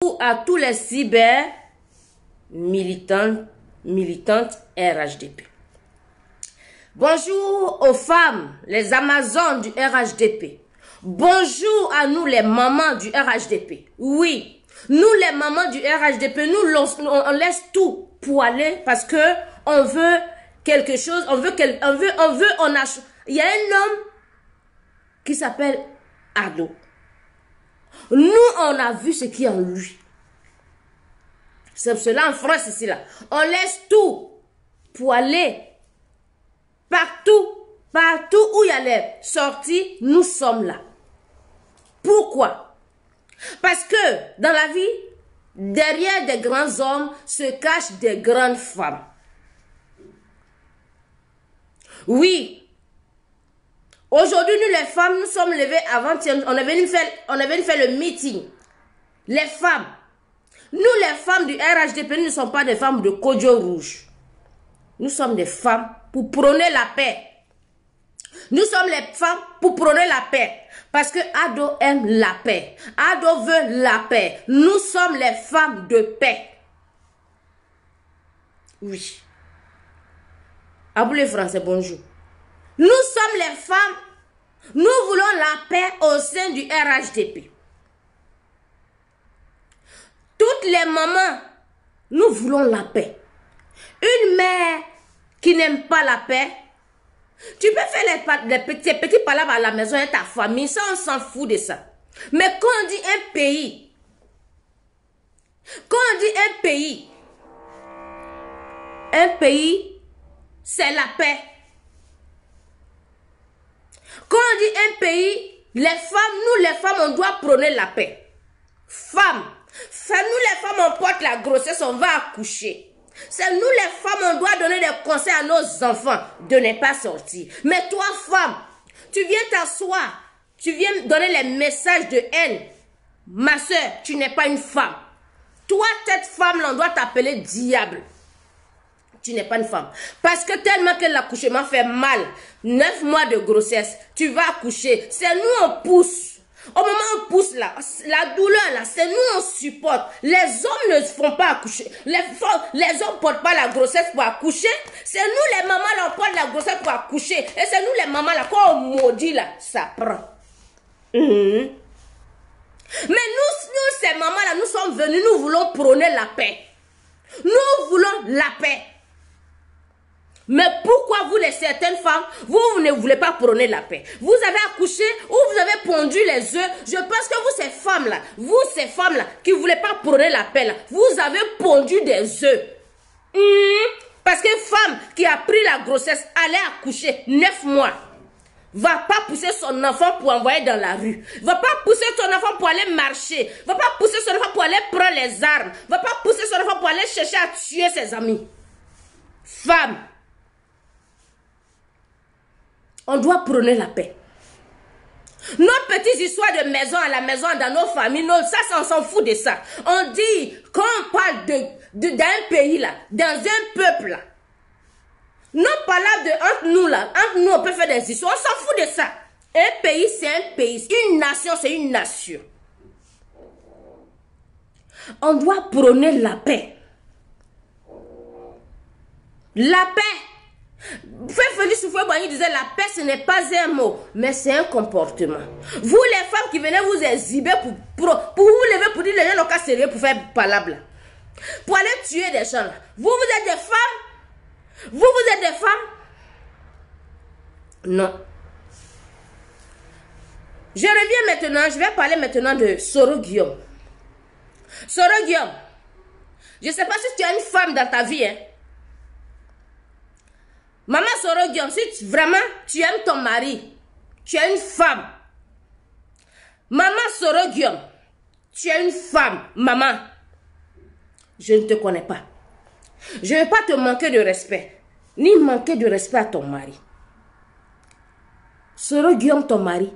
À tous les cyber militantes RHDP. Bonjour aux femmes, les Amazones du RHDP. Bonjour à nous les mamans du RHDP. Oui, nous les mamans du RHDP, on laisse tout pour aller parce que on veut quelque chose, il y a un homme qui s'appelle Ado. Nous, on a vu ce qui est en lui. C'est cela en France ici là. On laisse tout pour aller partout où il y a les sorties, nous sommes là. Pourquoi? Parce que dans la vie, derrière des grands hommes se cachent des grandes femmes. Oui. Aujourd'hui, nous les femmes, nous sommes levées avant-hier, on est venu faire le meeting. Les femmes. Nous les femmes du RHDP, nous ne sommes pas des femmes de Kodjo rouge. Nous sommes des femmes pour prôner la paix. Nous sommes les femmes pour prôner la paix. Parce que Ado aime la paix. Ado veut la paix. Nous sommes les femmes de paix. Oui. Aboulé français, bonjour. Nous sommes les femmes, nous voulons la paix au sein du RHDP. Toutes les mamans, nous voulons la paix. Une mère qui n'aime pas la paix, tu peux faire les petits palabres à la maison et ta famille, ça on s'en fout de ça. Mais quand on dit un pays, c'est la paix. Quand on dit un pays, les femmes, nous les femmes, on doit prôner la paix. Femmes, nous les femmes, on porte la grossesse, on va accoucher. C'est nous les femmes, on doit donner des conseils à nos enfants de ne pas sortir. Mais toi, femme, tu viens t'asseoir, tu viens donner les messages de haine. Ma soeur, tu n'es pas une femme. Toi, cette femme-là, on doit t'appeler diable. Tu n'es pas une femme. Parce que tellement que l'accouchement fait mal, 9 mois de grossesse, tu vas accoucher. C'est nous on pousse. Au moment où on pousse là, la douleur là, c'est nous on supporte. Les hommes ne font pas accoucher. Les hommes ne portent pas la grossesse pour accoucher. C'est nous les mamans là, on porte la grossesse pour accoucher. Et c'est nous les mamans là, quand on maudit là, ça prend. Mais nous ces mamans là, nous sommes venus, nous voulons prôner la paix. Nous voulons la paix. Mais pourquoi vous, les certaines femmes, vous ne voulez pas prôner la paix? Vous avez accouché ou vous avez pondu les œufs. Je pense que vous, ces femmes-là, qui ne voulez pas prôner la paix, là, vous avez pondu des œufs. Parce qu'une femme qui a pris la grossesse, allait accoucher 9 mois, va pas pousser son enfant pour envoyer dans la rue. Va pas pousser son enfant pour aller marcher. Va pas pousser son enfant pour aller prendre les armes. Va pas pousser son enfant pour aller chercher à tuer ses amis. Femme. On doit prôner la paix. Nos petites histoires de maison à la maison, dans nos familles, ça, on s'en fout de ça. On dit, quand on parle d'un pays là, dans un peuple là, nos palabres entre nous là, entre nous on peut faire des histoires, on s'en fout de ça. Un pays c'est un pays, une nation c'est une nation. On doit prôner la paix. La paix. Félix Houphouët-Boigny disait la paix ce n'est pas un mot, mais c'est un comportement. Vous les femmes qui venez vous exhiber pour vous lever pour dire les gens n'ont qu'à sérieux pour faire palabre. Pour aller tuer des gens. Vous êtes des femmes? Vous êtes des femmes? Non. Je reviens maintenant, je vais parler maintenant de Soro Guillaume. Soro Guillaume, je ne sais pas si tu as une femme dans ta vie, hein. Maman Soro Guillaume, si vraiment tu aimes ton mari, tu es une femme. Maman Soro Guillaume, tu es une femme, maman. Je ne te connais pas. Je ne vais pas te manquer de respect, ni manquer de respect à ton mari. Soro Guillaume, ton mari,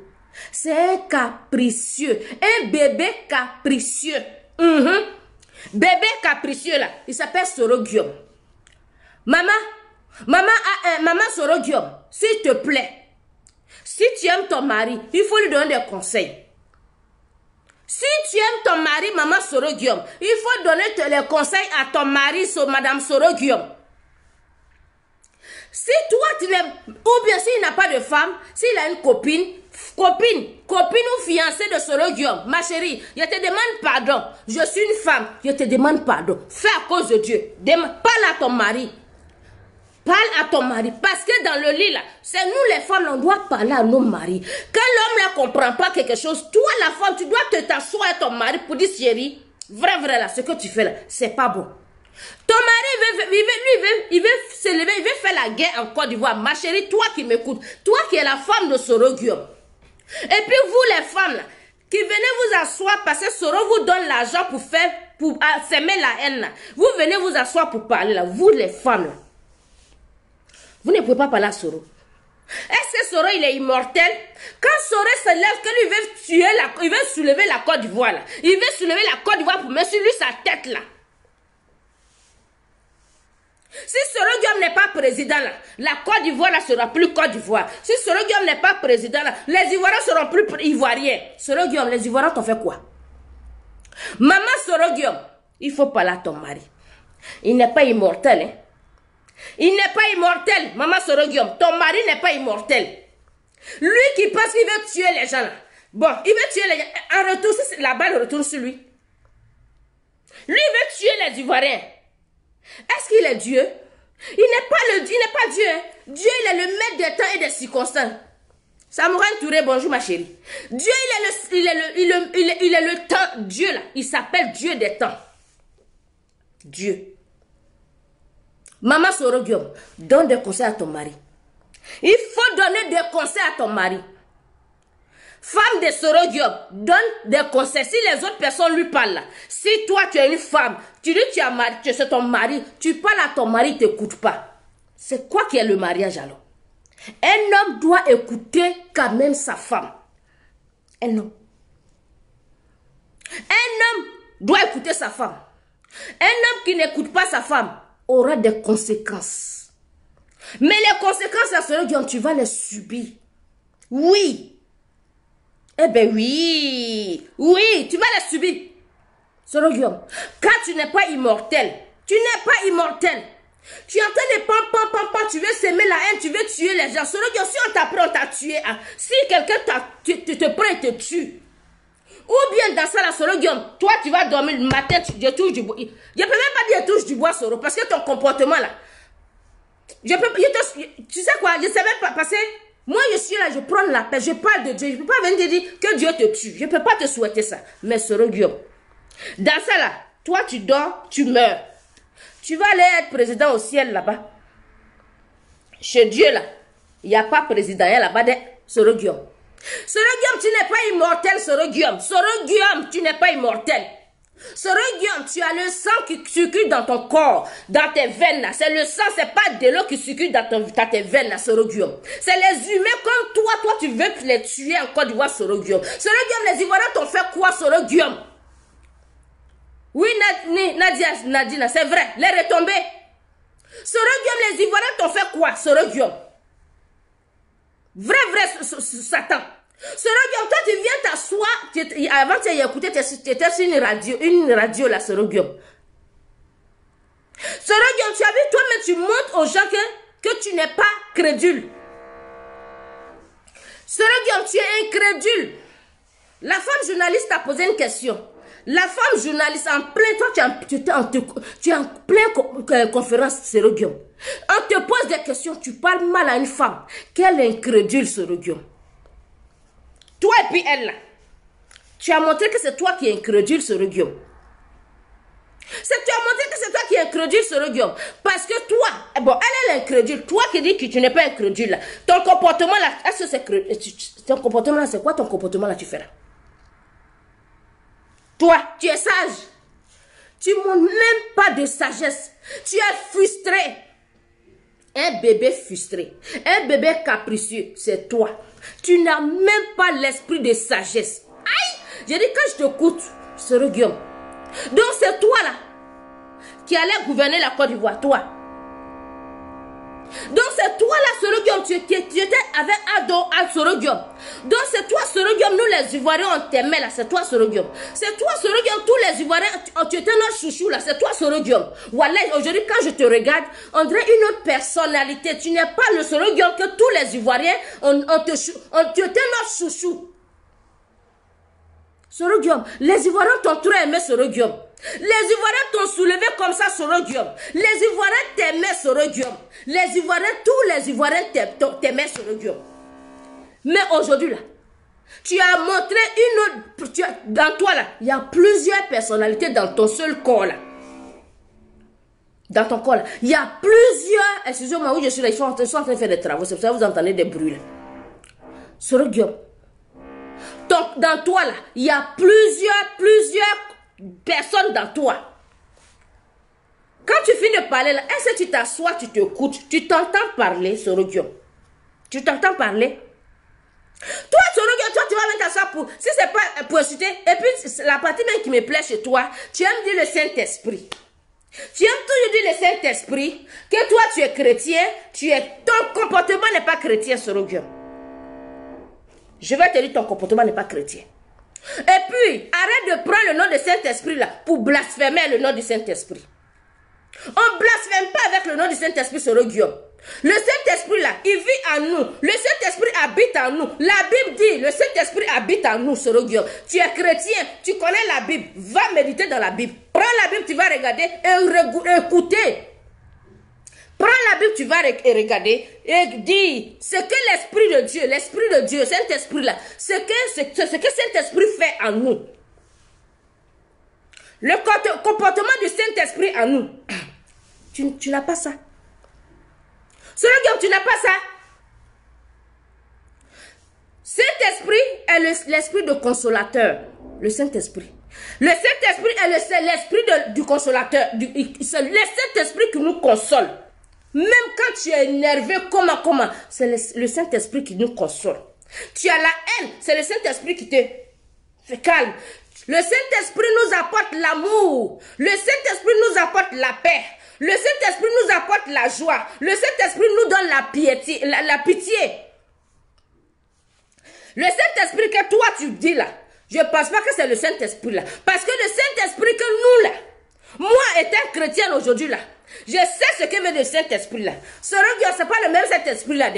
c'est un capricieux, un bébé capricieux. Bébé capricieux là, il s'appelle Soro Guillaume. Maman Soro Guillaume, s'il te plaît, si tu aimes ton mari, il faut lui donner des conseils. Si tu aimes ton mari, maman Soro Guillaume, il faut donner les conseils à ton mari, madame Soro Guillaume. Si toi, tu n'es... Ou bien s'il n'a pas de femme, s'il a une copine ou fiancée de Soro Guillaume, ma chérie, je te demande pardon. Je suis une femme, je te demande pardon. Fais à cause de Dieu. Parle à ton mari. Parle à ton mari. Parce que dans le lit, là, c'est nous les femmes, on doit parler à nos maris. Quand l'homme ne comprend pas quelque chose, toi, la femme, tu dois t'asseoir à ton mari pour dire, chérie, vrai, là, ce que tu fais là, c'est pas bon. Ton mari, il veut se lever, il veut faire la guerre en Côte d'Ivoire. Ma chérie, toi qui m'écoutes, toi qui es la femme de Soro Guillaume. Et puis vous, les femmes, là, qui venez vous asseoir parce que Soro vous donne l'argent pour s'aimer la haine, là. Vous venez vous asseoir pour parler, là. Vous, les femmes, là. Vous ne pouvez pas parler à Soro. Est-ce que Soro, il est immortel? Quand Soro se lève, qu'il veut il veut soulever la Côte d'Ivoire, là. Il veut soulever la Côte d'Ivoire pour mettre sur lui sa tête, là. Si Soro Guillaume n'est pas président, là, la Côte d'Ivoire ne sera plus Côte d'Ivoire. Si Soro Guillaume n'est pas président, là, les Ivoiriens seront plus Ivoiriens. Soro Guillaume, les Ivoiriens t'ont fait quoi? Maman Soro Guillaume, il faut parler à ton mari. Il n'est pas immortel. Hein? Il n'est pas immortel, maman Soro Guillaume. Ton mari n'est pas immortel. Lui qui pense qu'il veut tuer les gens, là. Bon, il veut tuer les gens. En retour, la balle retourne sur lui. Lui, il veut tuer les Ivoiriens. Est-ce qu'il est Dieu? Il n'est pas Dieu. Hein? Dieu, il est le maître des temps et des circonstances. Samouran Touré, bonjour ma chérie. Dieu, il est le temps. Dieu, là, il s'appelle Dieu des temps. Dieu. Maman Soro Guillaume, donne des conseils à ton mari. Il faut donner des conseils à ton mari. Femme de Soro Guillaume, donne des conseils. Si les autres personnes lui parlent, là, si toi tu es une femme, tu dis que c'est ton mari, tu parles à ton mari, il ne t'écoute pas. C'est quoi qui est le mariage alors? Un homme doit écouter quand même sa femme. Un homme. Un homme doit écouter sa femme. Un homme qui n'écoute pas sa femme aura des conséquences. Mais les conséquences, là, Soro Guillaume, tu vas les subir. Oui. Eh bien oui, tu vas les subir. Soro Guillaume, quand tu n'es pas immortel, tu es en train de pam, tu veux s'aimer la haine, tu veux tuer les gens. Soro Guillaume, si on t'apprend, on t'a tué. Hein. Si quelqu'un te prend et te tue, ou bien dans ça, la Soro Guillaume, toi tu vas dormir le matin, je touche du bois. Je ne peux même pas dire touche du bois, Soro, parce que ton comportement là, tu sais quoi, je ne sais même pas, parce que moi, je suis là, je prends la paix, je parle de Dieu. Je ne peux pas venir te dire que Dieu te tue. Je ne peux pas te souhaiter ça. Mais Soro Guillaume, dans ça là, toi tu dors, tu meurs. Tu vas aller être président au ciel là-bas. Chez Dieu là, il n'y a pas président là-bas de Soro Guillaume. Soro Guillaume, tu n'es pas immortel, Soro Guillaume. Soro Guillaume, tu n'es pas immortel. Soro Guillaume, tu as le sang qui circule dans ton corps, dans tes veines là. C'est le sang, c'est pas de l'eau qui circule dans tes veines là, Soro Guillaume. C'est les humains comme toi tu veux les tuer en Côte d'Ivoire, Soro Guillaume. Soro Guillaume, les Ivoiriens t'ont fait quoi, Soro Guillaume? Oui, Nadina, c'est vrai, les retombées. Soro Guillaume, les Ivoiriens t'ont fait quoi, Soro Guillaume? Vrai, Satan. Soro Guillaume, toi tu viens t'asseoir, avant tu as écouté, tu étais sur une radio là, Soro Guillaume. Soro Guillaume, tu as vu toi-même, tu montres aux gens que tu n'es pas crédule. Soro Guillaume, tu es incrédule. La femme journaliste t'a posé une question. La femme journaliste en plein, toi tu es en pleine conférence, Soro Guillaume. On te pose des questions, tu parles mal à une femme. Quelle incrédule, Soro Guillaume. Toi et puis elle là, tu as montré que c'est toi qui es incrédule, Soro Guillaume. Tu as montré que c'est toi qui es incrédule, Soro Guillaume. Parce que toi, bon, elle est incrédule. Toi qui dis que tu n'es pas incrédule là. Ton comportement là, est-ce que c'est ton comportement là, c'est quoi ton comportement là tu fais là? Toi, tu es sage. Tu ne montres même pas de sagesse. Tu es frustré. Un bébé frustré, un bébé capricieux, c'est toi. Tu n'as même pas l'esprit de sagesse. Aïe! J'ai dit quand je t'écoute, Soro Guillaume. Donc c'est toi là qui allais gouverner la Côte d'Ivoire, toi. Donc c'est toi là, Sorogium, tu étais avec Ado à Sorogium. Donc c'est toi, Sorogium, nous les Ivoiriens, on t'aimait là, c'est toi, Sorogium. C'est toi, Sorogium, tous les Ivoiriens, tu étais notre chouchou là, c'est toi, Sorogium. Voilà, aujourd'hui, quand je te regarde, on dirait une autre personnalité. Tu n'es pas le Sorogium que tous les Ivoiriens, tu étais notre chouchou. Sorogium, les Ivoiriens t'ont trop aimé, Sorogium. Les Ivoiriens t'ont soulevé comme ça, Sorogium. Les Ivoiriens t'aimaient, Sorogium. Les Ivoiriens, tous les Ivoiriens t'aimaient, Sorogium. Mais aujourd'hui, là, tu as montré une autre... dans toi, là, il y a plusieurs personnalités dans ton seul corps, là. Dans ton corps, là. Il y a plusieurs... Excusez-moi, oui, je suis là, ils sont en train de faire des travaux. C'est pour ça que vous entendez des bruits, là. Sorogium. Dans toi, là, il y a plusieurs personnes dans toi. Quand tu finis de parler, là, est-ce que tu t'assois, tu t'écoutes, tu t'entends parler, Sorogium? Tu t'entends parler? Toi, Sorogium, toi, tu vas même t'asseoir pour... Si c'est pas pour citer, et puis la partie même qui me plaît chez toi, tu aimes dire le Saint-Esprit. Tu aimes toujours dire le Saint-Esprit, que toi, tu es chrétien, ton comportement n'est pas chrétien, Sorogium. Je vais te dire, ton comportement n'est pas chrétien. Et puis, arrête de prendre le nom de Saint-Esprit là pour blasphémer le nom du Saint-Esprit. On ne blasphème pas avec le nom du Saint-Esprit, Sorogium. Le Saint-Esprit là, il vit en nous. Le Saint-Esprit habite en nous. La Bible dit, le Saint-Esprit habite en nous, Sorogium. Tu es chrétien, tu connais la Bible. Va méditer dans la Bible. Prends la Bible, tu vas regarder et écouter. Prends la Bible, tu vas regarder et dis ce que l'Esprit de Dieu, Saint-Esprit là, ce que Saint-Esprit fait en nous. Le comportement du Saint-Esprit en nous. Tu n'as pas ça. Sorogium, tu n'as pas ça. Saint-Esprit est l'esprit de consolateur. Le Saint-Esprit. Le Saint-Esprit est l'esprit du consolateur. C'est le Saint-Esprit qui nous console. Même quand tu es énervé, comment, c'est le Saint-Esprit qui nous console. Tu as la haine, c'est le Saint-Esprit qui te fait calme. Le Saint-Esprit nous apporte l'amour. Le Saint-Esprit nous apporte la paix. Le Saint-Esprit nous apporte la joie. Le Saint-Esprit nous donne la pitié. Le Saint-Esprit que toi tu dis là, je ne pense pas que c'est le Saint-Esprit là. Parce que le Saint-Esprit que nous là, moi étant chrétienne aujourd'hui là, je sais ce que veut le Saint-Esprit là. Ce n'est pas le même Saint-Esprit là.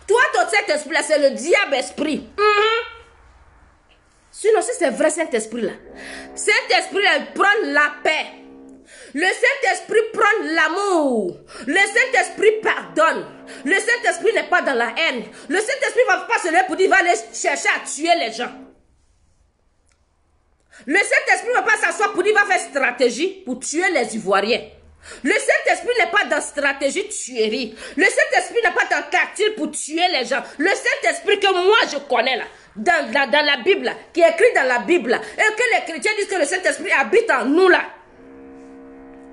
Toi, ton Saint-Esprit là, c'est le diable esprit. Sinon, si c'est vrai Saint-Esprit là, Saint-Esprit là, il prend la paix. Le Saint-Esprit prend l'amour. Le Saint-Esprit pardonne. Le Saint-Esprit n'est pas dans la haine. Le Saint-Esprit ne va pas se lever pour dire, il va aller chercher à tuer les gens. Le Saint-Esprit ne va pas s'asseoir pour dire, il va faire stratégie pour tuer les Ivoiriens. Le Saint-Esprit n'est pas dans stratégie de tuerie. Le Saint-Esprit n'est pas dans tactile pour tuer les gens. Le Saint-Esprit que moi je connais là, dans la Bible là, qui est écrit dans la Bible là, et que les chrétiens disent que le Saint-Esprit habite en nous là.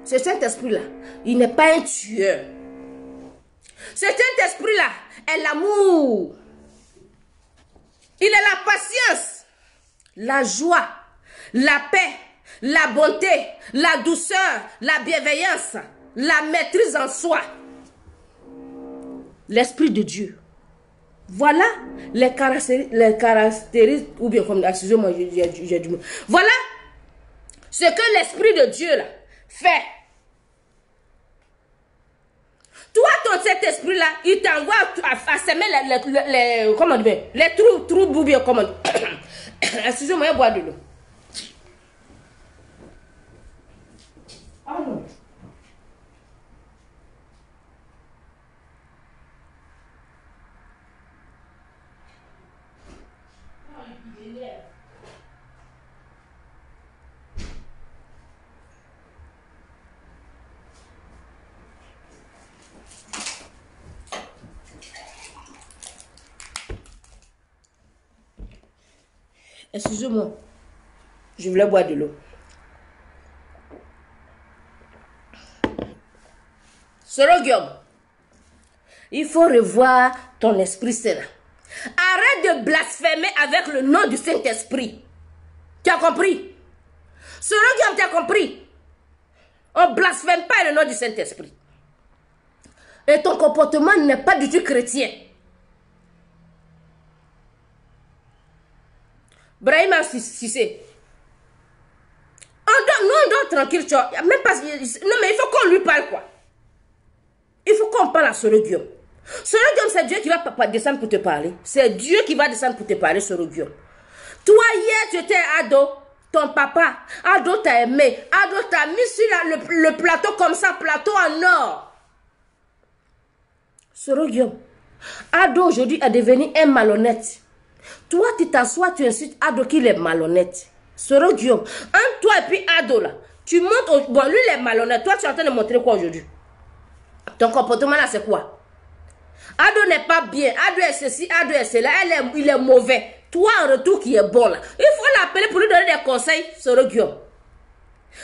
Ce Saint-Esprit-là, il n'est pas un tueur. Ce Saint-Esprit-là est l'amour. Il est la patience, la joie, la paix, la bonté, la douceur, la bienveillance, la maîtrise en soi. L'Esprit de Dieu. Voilà les caractéristiques, ou bien comme, excusez-moi, j'ai du mot. Voilà ce que l'Esprit de Dieu là fait. Toi, ton cet esprit-là, il t'envoie à semer les trous ou bien comment. Excusez-moi, je bois de l'eau. Ah non. Excusez-moi, je voulais boire de l'eau. Sorogium, il faut revoir ton esprit saint. Arrête de blasphémer avec le nom du Saint-Esprit. Tu as compris? Sorogium, tu as compris? On ne blasphème pas le nom du Saint-Esprit. Et ton comportement n'est pas du tout chrétien. Brahima Sissé. On dort tranquille, tu vois. Même pas, non, mais il faut qu'on lui parle, quoi. Il faut qu'on parle à Soro Guillaume. Soro Guillaume, c'est Dieu qui va descendre pour te parler. C'est Dieu qui va descendre pour te parler, Soro Guillaume. Toi, hier, tu étais ado. Ton papa, ado t'a aimé. Ado t'a mis sur le plateau comme ça, plateau en or. Soro Guillaume. Ado, aujourd'hui, est devenu un malhonnête. Toi, tu t'assois, tu insultes Ado qu'il est malhonnête. Soro Guillaume, entre toi et puis Ado là, tu montres, bon lui il est malhonnête, toi tu es en train de montrer quoi aujourd'hui? Ton comportement là c'est quoi? Ado n'est pas bien, Ado est ceci, Ado est cela, il est mauvais. Toi en retour qui est bon là, il faut l'appeler pour lui donner des conseils, Soro Guillaume.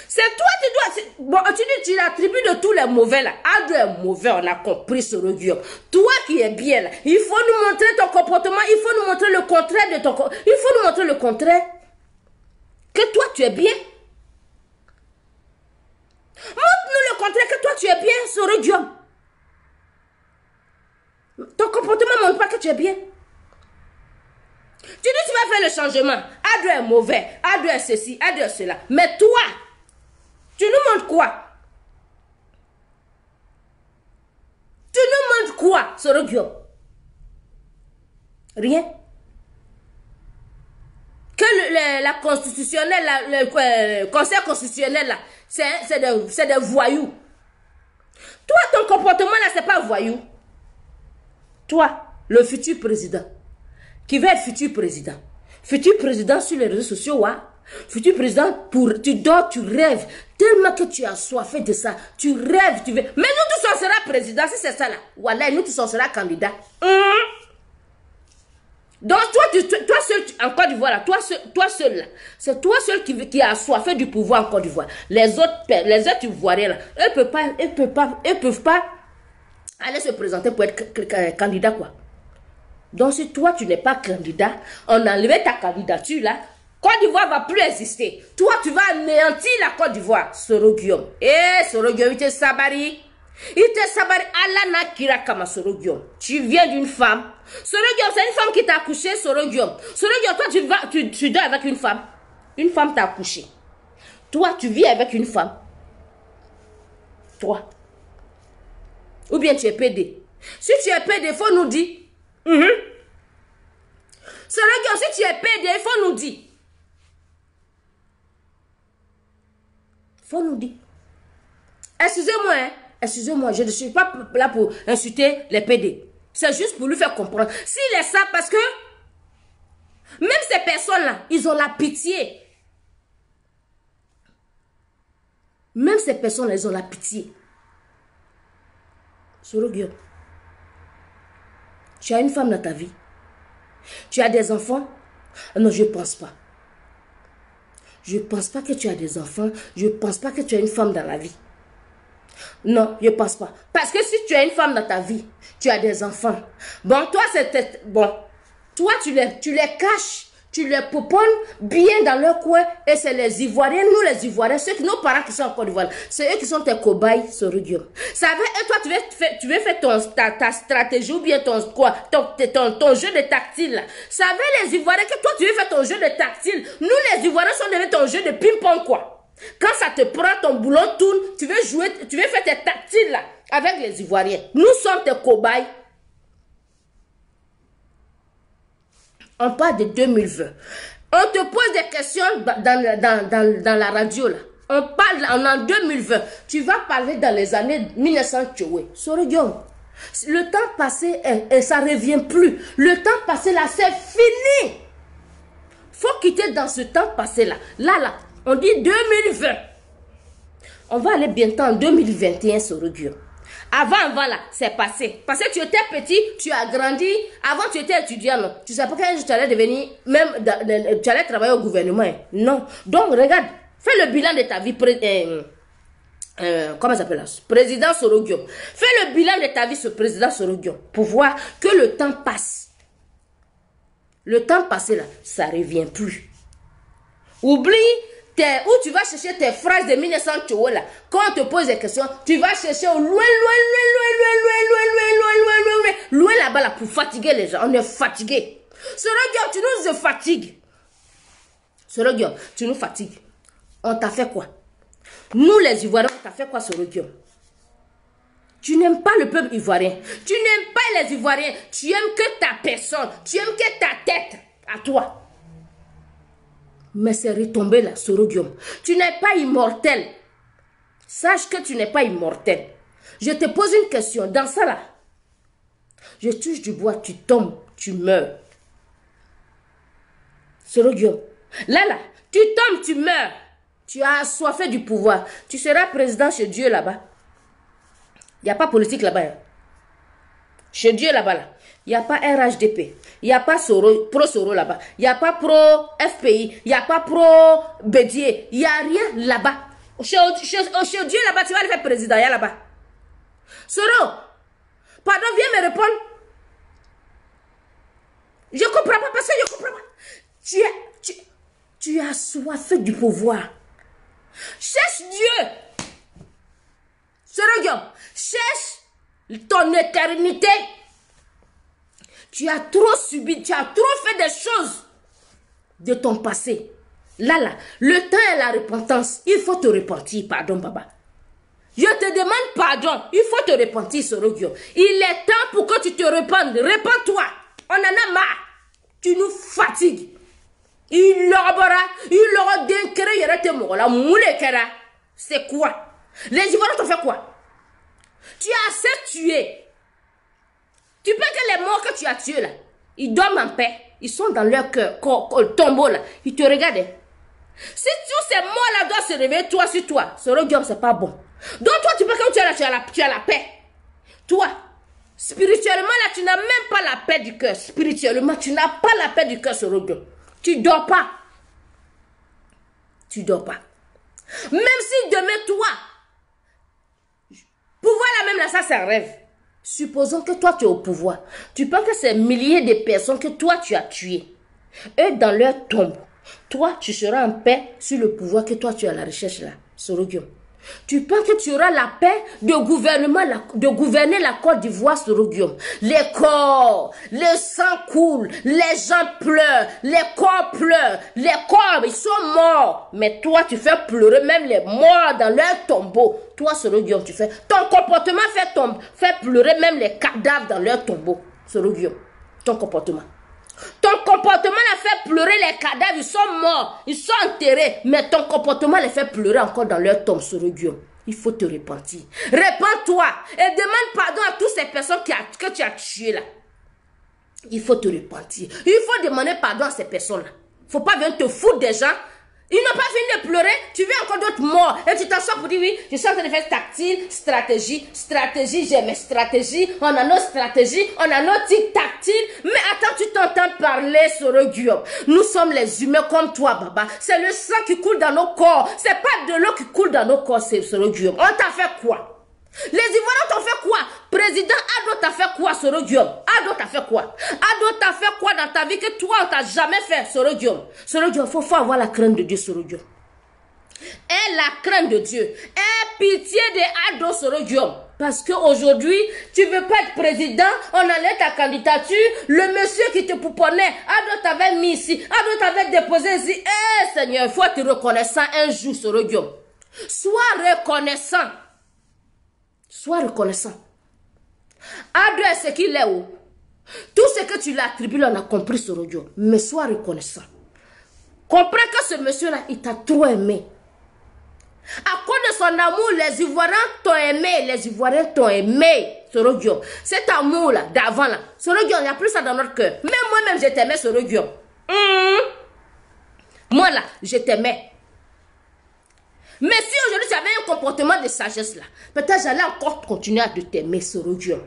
C'est toi tu dois, bon tu dis tu l'attribues de tous les mauvais là. Ado est mauvais, on a compris Soro Guillaume. Toi qui es bien là, il faut nous montrer ton comportement, il faut nous montrer le contraire de ton comportement, il faut nous montrer le contraire. Que toi tu es bien. Montre-nous le contraire que toi tu es bien, Soro Guillaume. Ton comportement ne montre pas que tu es bien. Tu dis tu vas faire le changement. Ado est mauvais, Ado est ceci, Ado est cela. Mais toi, tu nous montres quoi? Tu nous montres quoi, Soro Guillaume? Rien. Que la constitutionnelle, le conseil constitutionnel là, c'est des voyous. Toi, ton comportement là, c'est pas voyou. Toi, le futur président, qui va être futur président sur les réseaux sociaux, ouais. Futur président, tu dors, tu rêves, tellement que tu as soifé de ça, tu rêves, tu veux. Mais nous tous on sera président, si c'est ça là. Voilà, nous tous on sera candidat. Donc toi seul en Côte d'Ivoire là, toi seul là, c'est toi seul qui a soifé du pouvoir en Côte d'Ivoire. Les autres Ivoiriens là, eux peuvent pas aller se présenter pour être candidat quoi. Donc si toi tu n'es pas candidat, on a enlevé ta candidature là, Côte d'Ivoire va plus exister. Toi tu vas anéantir la Côte d'Ivoire, Soro Guillaume. Soro Guillaume, il te sabari. Il te sabari Allah Nakira Kama Soro Guillaume. Tu viens d'une femme. Soro Guillaume, c'est une femme qui t'a accouché, Soro Guillaume. Soro Guillaume, toi tu dors avec une femme. Une femme t'a accouché. Toi tu vis avec une femme. Toi. Ou bien tu es PD. Si tu es PD, il faut nous dire. Soro Guillaume, si tu es PD, il faut nous dire. Il faut nous dire. Excusez-moi, hein. Excusez-moi, je ne suis pas là pour insulter les PD. C'est juste pour lui faire comprendre. S'il est ça, parce que même ces personnes-là, ils ont la pitié. Même ces personnes-là, ils ont la pitié. Soro Guillaume, tu as une femme dans ta vie. Tu as des enfants? Non, je ne pense pas. Je ne pense pas que tu as des enfants. Je ne pense pas que tu as une femme dans la vie. Non, je ne pense pas. Parce que si tu as une femme dans ta vie, tu as des enfants. Bon, toi, c'est... Bon, toi, tu les caches. Tu les pouponnes bien dans leur coin. Et c'est les Ivoiriens, nous les Ivoiriens, nos parents qui sont en Côte d'Ivoire, c'est eux qui sont tes cobayes, Soro Guillaume. Ça veut, et toi, tu veux faire ta stratégie ou bien ton jeu de tactile. Là. Ça veut les Ivoiriens que toi, tu veux faire ton jeu de tactile. Nous, les Ivoiriens, sont devenus ton jeu de ping-pong, quoi. Quand ça te prend, ton boulon tourne, tu veux jouer, tu veux faire tes tactiles là, avec les Ivoiriens. Nous sommes tes cobayes. On parle de 2020. On te pose des questions dans la radio là. On parle en 2020. Tu vas parler dans les années 1900. Soro Guillaume, le temps passé et ça ne revient plus. Le temps passé là, c'est fini. Faut quitter dans ce temps passé là. Là, on dit 2020. On va aller bientôt en 2021, Soro Guillaume. Avant là, c'est passé. Parce que tu étais petit, tu as grandi. Avant, tu étais étudiant, non. Tu ne sais pas quand tu allais devenir, même, tu allais travailler au gouvernement. Hein. Non. Donc, regarde, fais le bilan de ta vie. Comment ça s'appelle là? Président Soro Guillaume. Fais le bilan de ta vie, ce président Soro Guillaume. Pour voir que le temps passe. Le temps passé là, ça ne revient plus. Oublie où tu vas chercher tes phrases de 1900 Tchou là. Quand on te pose des questions, tu vas chercher au loin là-bas là pour fatiguer les gens. On est fatigué. Soroguium, tu nous fatigues. Soroguium, tu nous fatigues. On t'a fait quoi? Nous les Ivoiriens, on t'a fait quoi, Soroguium? Tu n'aimes pas le peuple ivoirien. Tu n'aimes pas les Ivoiriens. Tu aimes que ta personne. Tu aimes que ta tête à toi. Mais c'est retombé là, Soroguium. Tu n'es pas immortel. Sache que tu n'es pas immortel. Je te pose une question. Dans ça là, je touche du bois, tu tombes, tu meurs. Soroguium. Là, tu tombes, tu meurs. Tu as assoiffé du pouvoir. Tu seras président chez Dieu là-bas. Il n'y a pas politique là-bas. Hein. Chez Dieu là-bas, là. Il n'y a pas RHDP. Il n'y a pas pro-Soro là-bas. Il n'y a pas pro-FPI. Il n'y a pas pro-Bédier. Il n'y a rien là-bas. Chez Dieu là-bas, tu vas le faire président. Il y a là-bas. Soro, pardon, viens me répondre. Je ne comprends pas parce que je ne comprends pas. Tu as soif du pouvoir. Cherche Dieu. Soroguium, cherche ton éternité. Tu as trop subi, tu as trop fait des choses de ton passé. Là, le temps est la repentance. Il faut te repentir, pardon, Baba. Je te demande pardon. Il faut te repentir, Soroguium. Il est temps pour que tu te repentes. Repends-toi. On en a marre. Tu nous fatigues. Il aura d'un kere, il y aura te mort. La moule kera. C'est quoi? Les Ivoiriens t'ont fait quoi? Tu as assez tué. Tu penses que les morts que tu as tués là, ils dorment en paix. Ils sont dans leur cœur, tombeau là. Ils te regardent. Si tous ces morts là doivent se réveiller toi sur toi, Soroguium, c'est pas bon. Donc toi, tu penses que tu as la paix. Toi, spirituellement là, tu n'as même pas la paix du cœur. Spirituellement, tu n'as pas la paix du cœur, Soroguium. Tu dors pas. Tu dors pas. Même si demain, toi, pouvoir là même là, ça c'est un rêve. Supposons que toi tu es au pouvoir. Tu penses que c'est milliers de personnes que toi tu as tuées. Eux dans leur tombe. Toi tu seras en paix sur le pouvoir que toi tu as à la recherche là. Soroguium. Tu penses que tu auras la paix de gouverner la Côte d'Ivoire, Soroguium. Les corps, le sang coule, les gens pleurent, les corps pleurent, les corps ils sont morts. Mais toi tu fais pleurer même les morts dans leur tombeau. Toi Soroguium tu fais, ton comportement fait pleurer même les cadavres dans leur tombeau. Soroguium, ton comportement. Ton comportement les fait pleurer les cadavres, ils sont morts, ils sont enterrés, mais ton comportement les fait pleurer encore dans leur tombe, Soroguium. Il faut te repentir. Répands-toi et demande pardon à toutes ces personnes que tu as tuées là. Il faut te repentir. Il faut demander pardon à ces personnes-là. Il ne faut pas venir te foutre des gens. Ils n'ont pas fini de pleurer, tu veux encore d'autres morts. Et tu t'assois pour dire oui, je suis en train de faire tactile, stratégie, j'ai mes stratégies, on a nos stratégies, on a nos tics tactiles. Mais attends, tu t'entends parler, Soroguium. Nous sommes les humains comme toi, Baba. C'est le sang qui coule dans nos corps. C'est pas de l'eau qui coule dans nos corps, c'est Soroguium. On t'a fait quoi? Les Ivoiriens t'ont fait quoi? Président Ado t'a fait quoi, Soroguium? Ado t'a fait quoi? Ado t'a fait quoi dans ta vie que toi on t'a jamais fait, Soroguium? Soroguium, il faut avoir la crainte de Dieu, Soroguium. Et la crainte de Dieu. Et pitié de Ado, Soroguium. Parce qu'aujourd'hui, tu veux pas être président, on enlève ta candidature, le monsieur qui te pouponnait, Ado t'avait mis ici, Ado t'avait déposé ici. Eh Seigneur, il faut être reconnaissant un jour, Soroguium. Sois reconnaissant. Sois reconnaissant. Ado est ce qu'il est où? Tout ce que tu l'attribues, on a compris, Soroguium. Mais sois reconnaissant. Comprends que ce monsieur-là, il t'a trop aimé. À cause de son amour, les Ivoiriens t'ont aimé. Les Ivoiriens t'ont aimé, Soroguium. Cet amour-là, d'avant, là. Soroguium, il n'y a plus ça dans notre cœur. Même moi-même, je t'aimais, Soroguium. Moi, là, je t'aimais. Mais si aujourd'hui tu avais un comportement de sagesse là, peut-être j'allais encore continuer à t'aimer, Soroguium.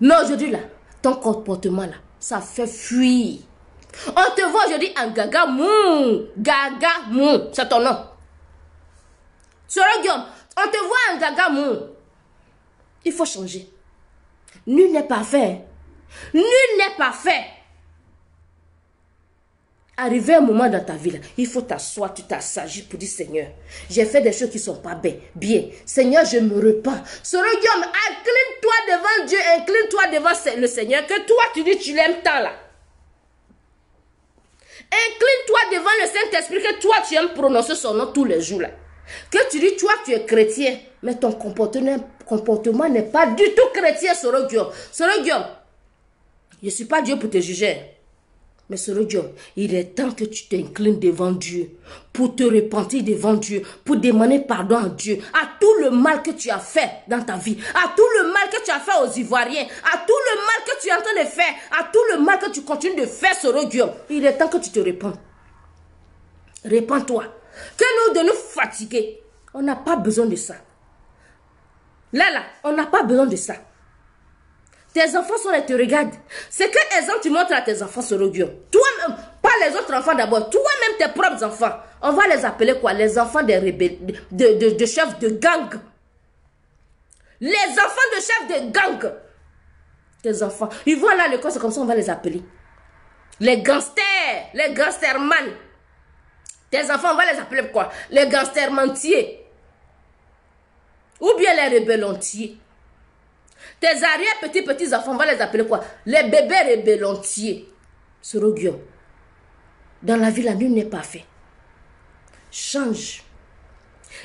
Mais aujourd'hui là, ton comportement là, ça fait fuir. On te voit aujourd'hui en Gaga Mou. Gaga Mou, c'est ton nom. Soroguium, on te voit en Gaga Mou. Il faut changer. Nul n'est parfait. Nul n'est parfait. Arrivé un moment dans ta vie, là, il faut t'asseoir, tu t'assagis pour dire Seigneur, j'ai fait des choses qui ne sont pas bien. Seigneur, je me repens. Sœur Guillaume, incline-toi devant Dieu, incline-toi devant le Seigneur, que toi tu dis tu l'aimes tant là. Incline-toi devant le Saint-Esprit, que toi tu aimes prononcer son nom tous les jours là. Que tu dis, toi tu es chrétien, mais ton comportement n'est pas du tout chrétien, Sœur Guillaume. Sœur Guillaume, je ne suis pas Dieu pour te juger. Mais Sœur Guillaume, il est temps que tu t'inclines devant Dieu, pour te repentir devant Dieu, pour demander pardon à Dieu, à tout le mal que tu as fait dans ta vie, à tout le mal que tu as fait aux Ivoiriens, à tout le mal que tu es en train de faire, à tout le mal que tu continues de faire, Sœur Guillaume. Il est temps que tu te répandes. Répands-toi. Que nous de nous fatiguer. On n'a pas besoin de ça. Là, on n'a pas besoin de ça. Tes enfants sont là, te regardent. C'est quel exemple tu montres à tes enfants, Sœur Guillaume? Toi-même, pas les autres enfants d'abord. Toi-même, tes propres enfants. On va les appeler quoi? Les enfants des rebelles, de chefs de gang. Les enfants de chefs de gang. Tes enfants. Ils vont là à l'école, c'est comme ça on va les appeler. Les gangsters. Les gangsterman. Tes enfants, on va les appeler quoi? Les gangstermentiers. Ou bien les rebellontiers. Tes arrière petits enfants, on va les appeler quoi? Les bébés rebellontiers. Sœur Guillaume, dans la vie, la nuit n'est pas fait. Change.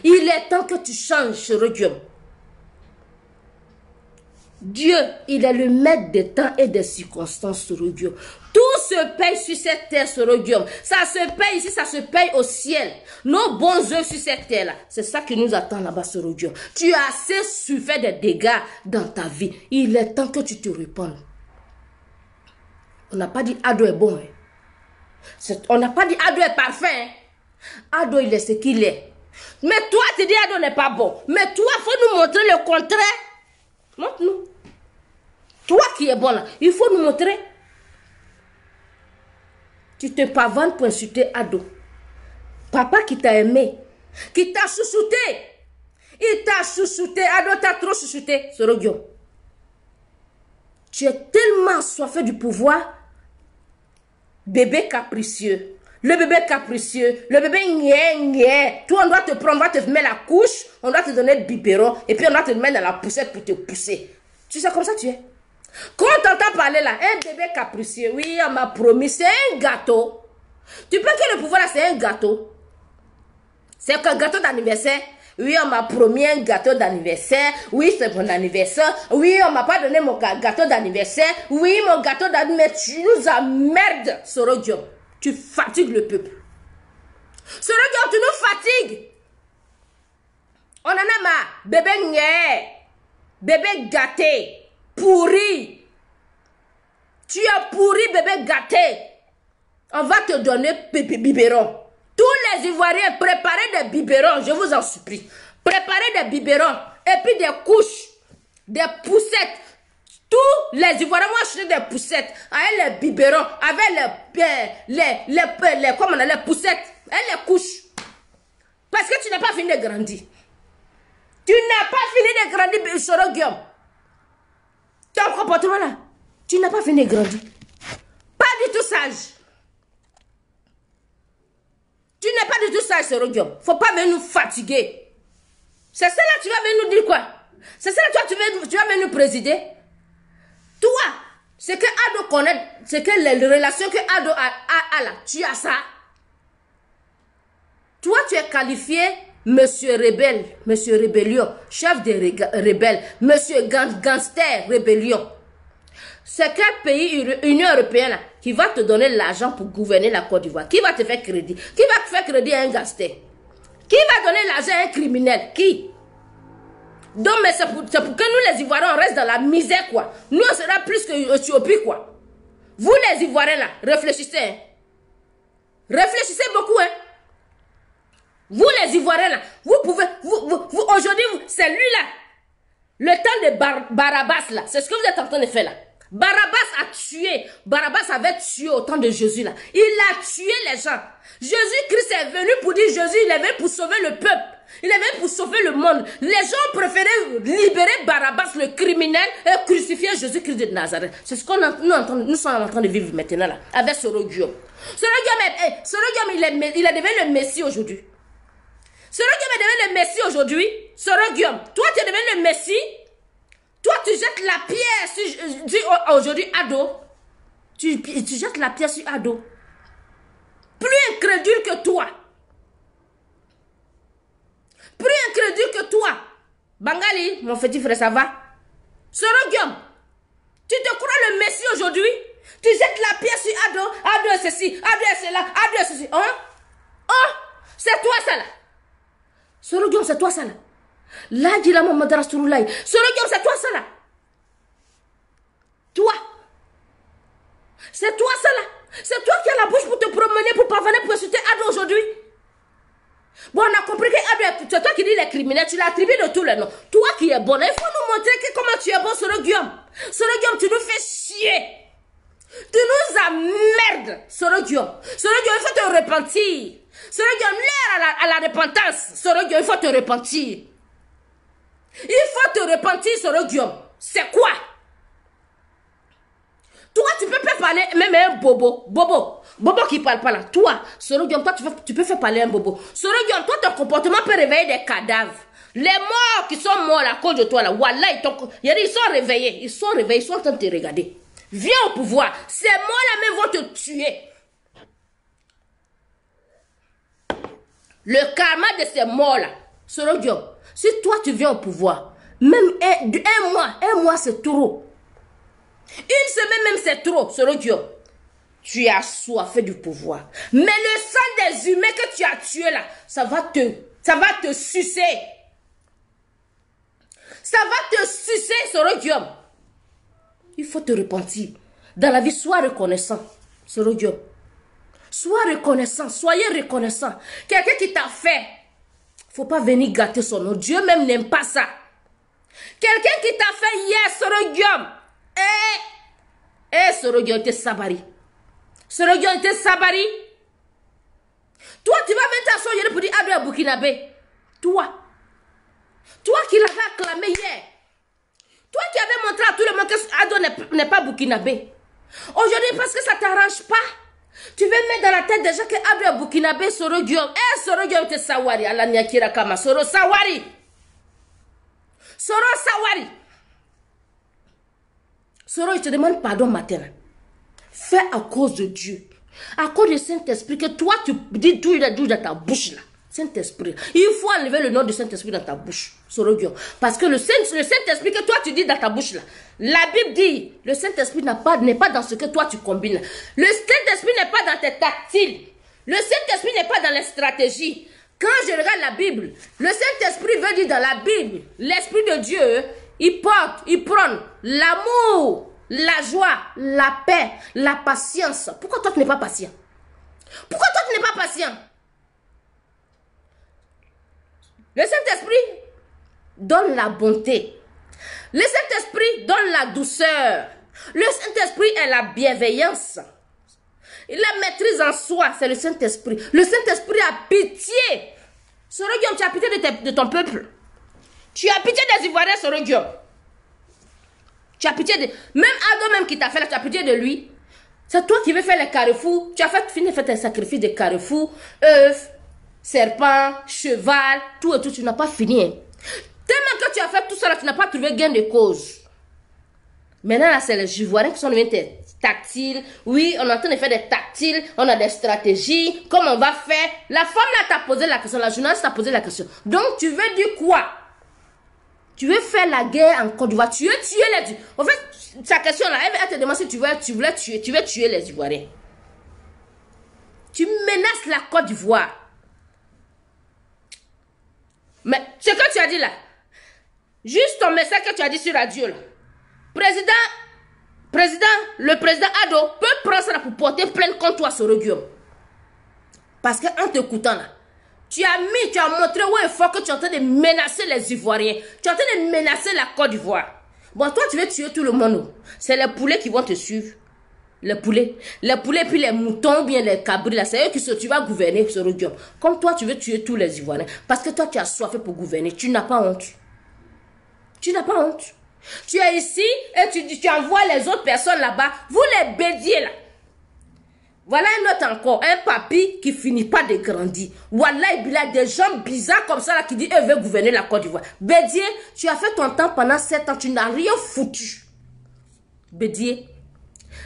Il est temps que tu changes, Sœur Guillaume. Dieu, il est le maître des temps et des circonstances, Sœur Guillaume. Tout se paye sur cette terre, Sœur Guillaume. Ça se paye ici, ça se paye au ciel. Nos bons œuvres sur cette terre-là. C'est ça qui nous attend là-bas, Sœur Guillaume. Tu as assez souffert des dégâts dans ta vie. Il est temps que tu te répandes. On n'a pas dit Ado est bon. Hein. On n'a pas dit Ado est parfait. Hein. Ado, il est ce qu'il est. Mais toi, tu dis Ado n'est pas bon. Mais toi, il faut nous montrer le contraire. Montre-nous. Toi qui es bon là, il faut nous montrer. Tu te pavanes pour insulter Ado. Papa qui t'a aimé, qui t'a chouchouté. Il t'a chouchouté. Ado t'a trop chouchouté, Sœur Guillaume. Tu es tellement assoiffé du pouvoir. Bébé capricieux. Le bébé capricieux. Le bébé niais. Toi, on doit te prendre, on va te mettre la couche. On doit te donner le biberon. Et puis on doit te mettre dans la poussette pour te pousser. Tu sais comme ça tu es. Quand on t'entend parler là, un bébé capricieux, oui, on m'a promis, c'est un gâteau. Tu peux que le pouvoir là, c'est un gâteau. C'est un gâteau d'anniversaire. Oui, on m'a promis un gâteau d'anniversaire. Oui, c'est mon anniversaire. Oui, on m'a pas donné mon gâteau d'anniversaire. Oui, mon gâteau d'anniversaire. Tu nous emmerdes, Sœur Guillaume. Tu fatigues le peuple. Sœur Guillaume, tu nous fatigues. On en a marre. Bébé niais. Bébé gâté. Pourri. Tu es pourri, bébé gâté. On va te donner biberon. Tous les Ivoiriens, préparez des biberons, je vous en supplie. Préparez des biberons et puis des couches, des poussettes. Tous les Ivoiriens vont acheter des poussettes avec les biberons, avec les poussettes, et les couches. Parce que tu n'as pas fini de grandir. Tu n'as pas fini de grandir, Sœur Guillaume. Ton comportement là, tu n'as pas fini de grandir. Pas du tout sage. Tu n'es pas du tout sage, Sœur Guillaume. Faut pas venir nous fatiguer. C'est ça là, tu vas venir nous dire quoi? C'est ça là, toi, tu vas venir nous présider? Toi, c'est que Ado connaît, c'est que les relations que Ado a là, tu as ça. Toi, tu es qualifié Monsieur Rebelle, Monsieur Rébellion, chef des rebelles, Monsieur Gangster Rébellion. C'est quel pays, Union Européenne, là, qui va te donner l'argent pour gouverner la Côte d'Ivoire? Qui va te faire crédit? Qui va te faire crédit à un gangster? Qui va donner l'argent à un criminel? Qui? Donc, mais c'est pour que nous, les Ivoiriens, on reste dans la misère, quoi. Nous, on sera plus que l'Éthiopie, quoi. Vous, les Ivoiriens, là, réfléchissez. Hein. Réfléchissez beaucoup, hein. Vous, les Ivoiriens, là, vous pouvez... aujourd'hui, c'est lui, là. Le temps de Barabas, là. C'est ce que vous êtes en train de faire, là. Barabbas a tué. Barabbas avait tué au temps de Jésus là. Il a tué les gens. Jésus-Christ est venu pour dire Jésus, il est venu pour sauver le peuple. Il est venu pour sauver le monde. Les gens préféraient libérer Barabbas, le criminel, et crucifier Jésus-Christ de Nazareth. C'est ce qu'on nous sommes en train de vivre maintenant là, avec Soro Guillaume. Soro Guillaume, il est devenu le Messie aujourd'hui. Soro Guillaume est devenu le Messie aujourd'hui. Soro Guillaume, toi tu es devenu le Messie. Toi, tu jettes la pierre sur aujourd'hui Ado. Tu jettes la pierre sur Ado. Plus incrédule que toi. Plus incrédule que toi. Bangali, mon petit frère, ça va? Soro Guillaume, tu te crois le Messie aujourd'hui? Tu jettes la pierre sur Ado. Ado est ceci, Ado est cela, Ado est ceci. Hein? Oh, c'est toi ça là. Soro Guillaume, c'est toi ça là. Là, dit la Mohamed Rasulullah. Soro Guillaume, c'est toi ça là. Toi. C'est toi ça là. C'est toi qui as la bouche pour te promener, pour parvenir, pour insulter Ado aujourd'hui. Bon, on a compris que Ado, c'est toi qui dis les criminels, tu l'as attribué de tous les noms. Toi qui es bon, il faut nous montrer comment tu es bon, Soro Guillaume. Soro Guillaume, tu nous fais chier. Tu nous emmerdes, Soro Guillaume. Soro Guillaume, il faut te repentir. Soro Guillaume, l'heure à la repentance. Soro Guillaume, il faut te repentir. Il faut te repentir, Soro Guillaume. C'est quoi? Toi, tu peux pas parler, même un bobo. Bobo qui parle pas là. Toi, Soro Guillaume, toi, tu peux faire parler un bobo. Soro Guillaume, toi, ton comportement peut réveiller des cadavres. Les morts qui sont morts à cause de toi là, voilà, ils sont réveillés. Ils sont réveillés, ils sont en train de te regarder. Viens au pouvoir. Ces morts-là même vont te tuer. Le karma de ces morts-là, Soro Guillaume, si toi tu viens au pouvoir, même un mois c'est trop. Une semaine même c'est trop, Soro Guillaume. Tu as soifé du pouvoir. Mais le sang des humains que tu as tué là, ça va te sucer. Ça va te sucer, Soro Guillaume. Il faut te repentir. Dans la vie, sois reconnaissant, Soro Guillaume. Sois reconnaissant, soyez reconnaissant. Quelqu'un qui t'a fait, faut pas venir gâter son nom. Dieu même n'aime pas ça. Quelqu'un qui t'a fait hier, Soro Guillaume. Soro Guillaume était sabari. Soro Guillaume était sabari. Toi, tu vas mettre ta soeur pour dire Ado à Burkinabé. Toi qui l'avais acclamé hier. Toi qui avais montré à tout le monde que Ado n'est pas Burkinabé. Aujourd'hui, parce que ça ne t'arrange pas, tu veux mettre dans la tête des gens que Ado est Burkinabé, Soro Guillaume. Soro Guillaume était Sawari. Allah Nyakira Kama. Soro Sawari. Soro Sawari. Soro, je te demande pardon maintenant. Fais à cause de Dieu. À cause du Saint-Esprit, que toi tu dis tout dans ta bouche là. Saint-Esprit. Il faut enlever le nom du Saint-Esprit dans ta bouche. Soro Guillaume. Parce que le Saint-Esprit que toi tu dis dans ta bouche là. La Bible dit, le Saint-Esprit n'est pas dans ce que toi tu combines. Le Saint-Esprit n'est pas dans tes tactiles. Le Saint-Esprit n'est pas dans les stratégies. Quand je regarde la Bible, le Saint-Esprit veut dire dans la Bible, l'Esprit de Dieu, il prône l'amour, la joie, la paix, la patience. Pourquoi toi tu n'es pas patient? Pourquoi toi tu n'es pas patient? Le Saint-Esprit donne la bonté. Le Saint-Esprit donne la douceur. Le Saint-Esprit est la bienveillance. La maîtrise en soi, c'est le Saint-Esprit. Le Saint-Esprit a pitié. Soro Guillaume, tu as pitié de ton peuple. Tu as pitié des Ivoiriens, Soro Guillaume. Tu as pitié de... Même Ado même qui t'a fait là, tu as pitié de lui. C'est toi qui veux faire les carrefours. Tu as fini de faire tes sacrifices de carrefours. Œufs, serpent, cheval, tout et tout. Tu n'as pas fini. Hein. Tellement que tu as fait tout ça là, tu n'as pas trouvé gain de cause. Maintenant là, c'est les Ivoiriens qui sont devenus tactiles. Oui, on est en train de faire des tactiles. On a des stratégies. Comment on va faire? La femme là t'a posé la question. La journaliste t'a posé la question. Donc tu veux dire quoi? Tu veux faire la guerre en Côte d'Ivoire. Tu veux tuer les... En fait, sa question là, elle te demande si tu veux tuer les Ivoiriens. Tu menaces la Côte d'Ivoire. Mais ce que tu as dit là, juste ton message que tu as dit sur radio là, le président Ado peut prendre ça là pour porter plainte contre toi, Soro Guillaume. Parce qu'en t'écoutant là, tu as montré où il faut que tu es en train de menacer les Ivoiriens. Tu es en train de menacer la Côte d'Ivoire. Bon, toi, tu veux tuer tout le monde. C'est les poulets qui vont te suivre. Les poulets, puis les moutons, bien les cabris, là, c'est eux qui tu vas gouverner sur le Diop. Comme toi, tu veux tuer tous les Ivoiriens. Parce que toi, tu as soif pour gouverner. Tu n'as pas honte. Tu n'as pas honte. Tu es ici et tu envoies les autres personnes là-bas. Vous les bédiez là. Voilà un autre encore. Un papy qui finit pas de grandir. Voilà, il y a des gens bizarres comme ça là qui disent, eux veulent gouverner la Côte d'Ivoire. Bédier, tu as fait ton temps pendant 7 ans. Tu n'as rien foutu. Bédier.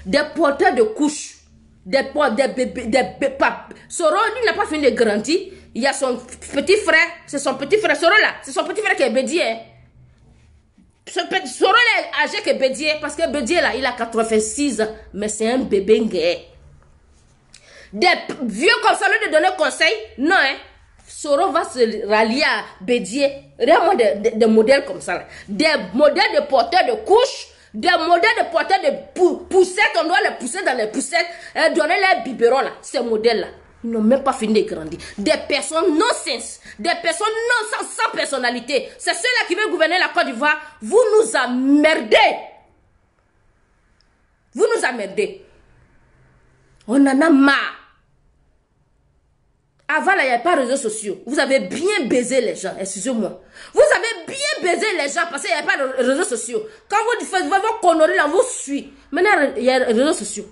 Des porteurs de couches, des bébés, Soro, lui n'a pas fini de grandir. Il y a son petit frère, c'est son petit frère. Soro là, c'est son petit frère qui est Bédier. Soro est âgé que Bédier, parce que Bédier là, il a 86 ans, mais c'est un bébé gay. Des vieux comme ça, lui de donner conseil, non hein. Soro va se rallier à Bédier. Vraiment des modèles comme ça là. Des modèles de porteurs de couches. Des modèles de porteurs de poussettes, on doit les pousser dans les poussettes et donner les biberons là, ces modèles-là. Ils n'ont même pas fini de grandir. Des personnes non-sens, des personnes sans personnalité. C'est ceux-là qui veulent gouverner la Côte d'Ivoire. Vous nous emmerdez. Vous nous emmerdez. On en a marre. Avant, là, il n'y avait pas de réseaux sociaux. Vous avez bien baisé les gens, excusez-moi. Vous avez bien baisé les gens parce qu'il n'y avait pas de réseaux sociaux. Quand vous faites vos conneries, là, vous suivez. Maintenant, il y a des réseaux sociaux.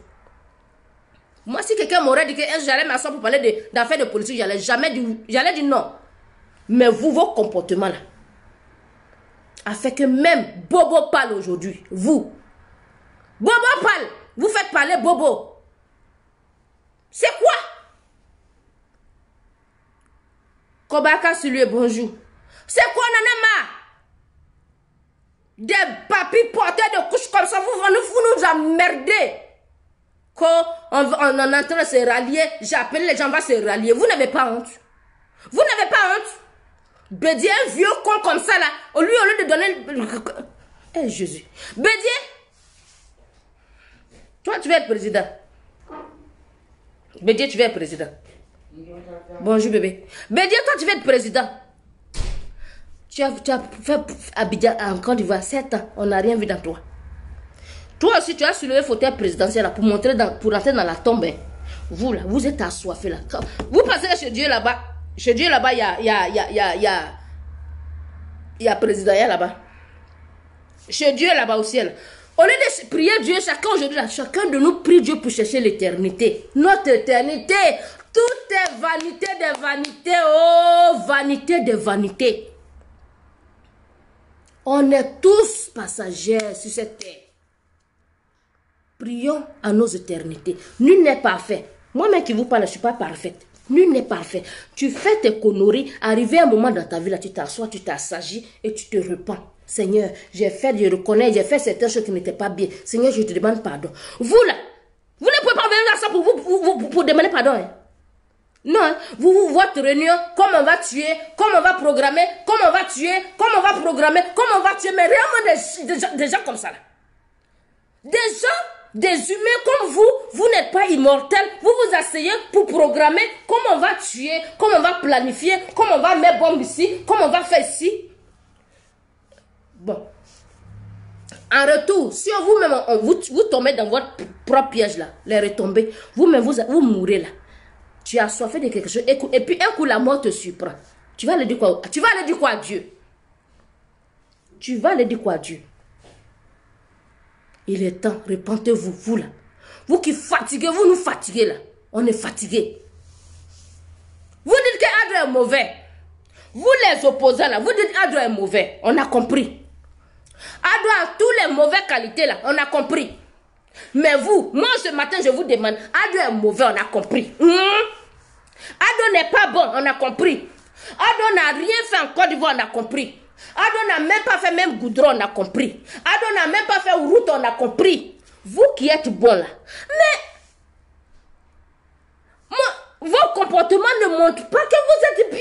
Moi, si quelqu'un m'aurait dit que j'allais m'asseoir pour parler d'affaires de politique, j'allais dire non. Mais vous, vos comportements, là, a fait que même Bobo parle aujourd'hui. Vous. Bobo parle. Vous faites parler Bobo. C'est quoi? Kobaka sur lui, bonjour. C'est quoi, on en a marre? Des papis porteurs de couches comme ça, vous nous emmerdez. Quand on est en train de se rallier, j'appelle les gens, va se rallier. Vous n'avez pas honte. Vous n'avez pas honte. Bédier, un vieux con comme ça là, au lieu de donner... Eh Jésus. Bédier, toi tu veux être président. Bédier, tu veux être président. Bonjour bébé. Bédier, toi tu veux être président. Tu as fait Abidjan en Côte d'Ivoire 7 ans. On n'a rien vu dans toi. Toi aussi tu as soulevé le fauteuil présidentiel là, pour entrer dans la tombe. Hein. Vous là, vous êtes assoiffés là. Vous pensez que chez Dieu là-bas, il y a président là-bas. Chez Dieu là-bas au ciel. Au lieu de prier Dieu, chacun aujourd'hui là, chacun de nous prie Dieu pour chercher l'éternité. Notre éternité. Tout est vanité des vanités. Oh, vanité des vanités. On est tous passagers sur cette terre. Prions à nos éternités. Nul n'est parfait. Moi-même qui vous parle, je ne suis pas parfaite. Nul n'est parfait. Tu fais tes conneries. Arrivé un moment dans ta vie, là, tu t'assois, tu t'assagis et tu te repens. Seigneur, je reconnais, j'ai fait certaines choses qui n'étaient pas bien. Seigneur, je te demande pardon. Vous là, vous ne pouvez pas venir dans ça pour demander pardon. Hein? Non, hein? Votre réunion, comment on va tuer, comment on va programmer, comment on va tuer, comment on va programmer, comment on va tuer, mais réellement des gens comme ça là. Des gens, des humains comme vous n'êtes pas immortels, vous vous asseyez pour programmer comment on va tuer, comment on va planifier, comment on va mettre bombe ici, comment on va faire ici. Bon. En retour, si vous-même, vous tombez dans votre propre piège là, les retombées, vous-même, vous mourrez là. Tu as soif de quelque chose, et puis un coup la mort te surprend. Tu vas aller dire quoi? Tu vas aller dire quoi à Dieu? Tu vas aller dire quoi à Dieu? Il est temps, repentez-vous, vous là. Vous qui fatiguez, vous nous fatiguez là. On est fatigués. Vous dites que Adro est mauvais. Vous les opposants là, vous dites Adro est mauvais. On a compris. Adro a toutes les mauvaises qualités là, on a compris. Mais vous, moi ce matin je vous demande, Adro est mauvais, on a compris. Adro n'est pas bon, on a compris. Adro n'a rien fait en Côte d'Ivoire, on a compris. Adro n'a même pas fait même goudron, on a compris. Adro n'a même pas fait route, on a compris. Vous qui êtes bon là. Mais vos comportements ne montrent pas que vous êtes bien.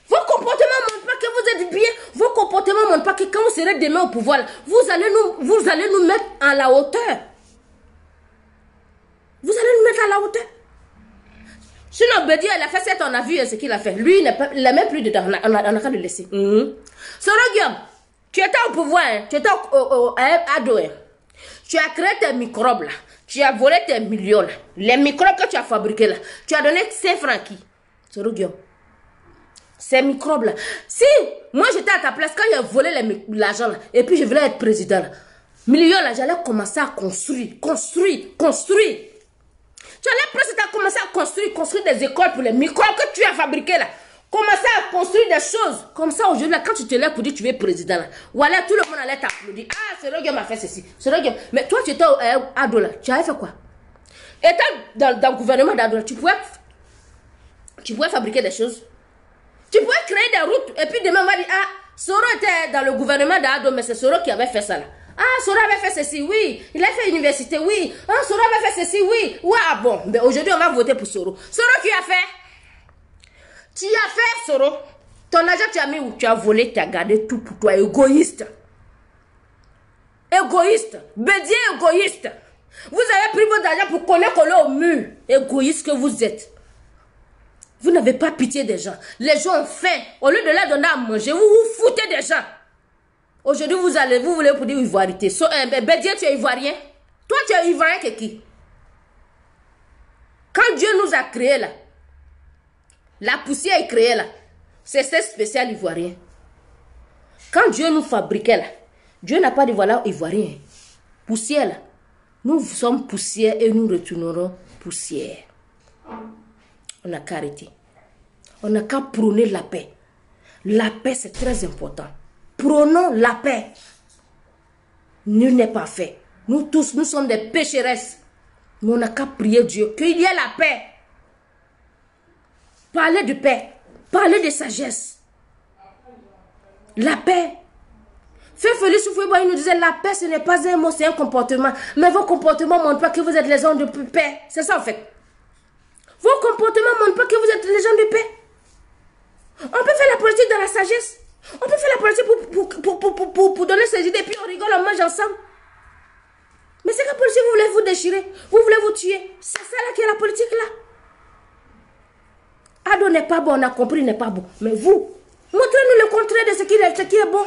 Vos comportements ne montrent pas que vous êtes bien. Vos comportements ne montrent pas que quand vous serez demain au pouvoir, vous allez nous mettre à la hauteur. Vous allez nous mettre à la hauteur. Sinon, Bédier, il a fait 7 ans, on a vu ce qu'il a fait. Lui, il n'a même plus dedans. On a qu'à le laisser. Soro Guillaume, Tu étais au pouvoir, hein? Tu étais à dos. Hein? Tu as créé tes microbes là. Tu as volé tes millions là. Les microbes que tu as fabriqués là. Tu as donné 5 francs qui? C'est Guillaume. Ces microbes là. Si moi j'étais à ta place, quand j'ai volé l'argent là, et puis je voulais être président là, millions là, j'allais commencer à construire. Tu allais presque commencer à construire des écoles pour les microbes que tu as fabriqués là. Commencer à construire des choses. Comme ça, aujourd'hui, là, quand tu te lèves pour dire que tu veux être président, là, voilà, tout le monde allait t'applaudir. Ah, c'est le gars m'a fait ceci. C'est le gars. Mais toi, tu étais à Ado, là. Tu avais fait quoi? Étant dans le gouvernement d'Ado, tu pouvais fabriquer des choses. Tu pouvais créer des routes. Et puis demain, on va dire, ah, Soro était dans le gouvernement d'Ado, mais c'est Soro qui avait fait ça, là. Ah, Soro avait fait ceci, oui. Il a fait l'université, oui. Ah, Soro avait fait ceci, oui. Ouais, ah, bon. Mais aujourd'hui, on va voter pour Soro. Soro qui a fait? Tu as fait, Soro. Ton argent, tu as mis où? Tu as volé, tu as gardé tout pour toi. Égoïste. Égoïste. Bédier égoïste. Vous avez pris votre argent pour coller au mur. Égoïste que vous êtes. Vous n'avez pas pitié des gens. Les gens ont faim. Au lieu de leur donner à manger, vous vous foutez des gens. Aujourd'hui, vous voulez pour dire ivoirité. Bédier, tu es ivoirien. Toi, tu es ivoirien que qui? Quand Dieu nous a créés là, la poussière est créée là. C'est ce spécial ivoirien. Quand Dieu nous fabriquait là, Dieu n'a pas dit voilà ivoirien. Poussière là. Nous sommes poussière et nous retournerons poussière. On n'a qu'à arrêter. On n'a qu'à prôner la paix. La paix c'est très important. Prônons la paix. Nul n'est pas fait. Nous tous, nous sommes des pécheresses. Mais on n'a qu'à prier Dieu qu'il y ait la paix. Parlez de paix. Parlez de sagesse. La paix. Frère Félix Houphouët-Boigny nous disait la paix ce n'est pas un mot, c'est un comportement. Mais vos comportements ne montrent pas que vous êtes les gens de paix. C'est ça en fait. Vos comportements ne montrent pas que vous êtes les gens de paix. On peut faire la politique dans la sagesse. On peut faire la politique pour donner ses idées. Puis on rigole, on mange ensemble. Mais c'est que la politique, vous voulez vous déchirer. Vous voulez vous tuer. C'est ça là qui est la politique là. Ado n'est pas bon, on a compris, n'est pas bon. Mais vous, montrez-nous le contraire de ce qui est bon.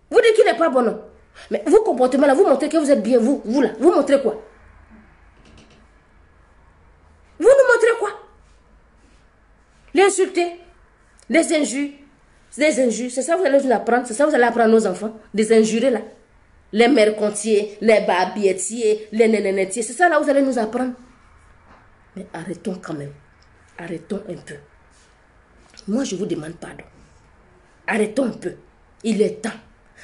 Vous dites qu'il n'est pas bon, non. Mais vos comportements là, vous montrez que vous êtes bien, vous là. Vous montrez quoi? Vous nous montrez quoi? L'insulter, les injures, c'est ça que vous allez nous apprendre, c'est ça que vous allez apprendre à nos enfants, des injures là. Les mercantiers, les babietti, les nénénetiers, c'est ça là que vous allez nous apprendre. Mais arrêtons quand même. Arrêtons un peu. Moi, je vous demande pardon. Arrêtons un peu. Il est temps.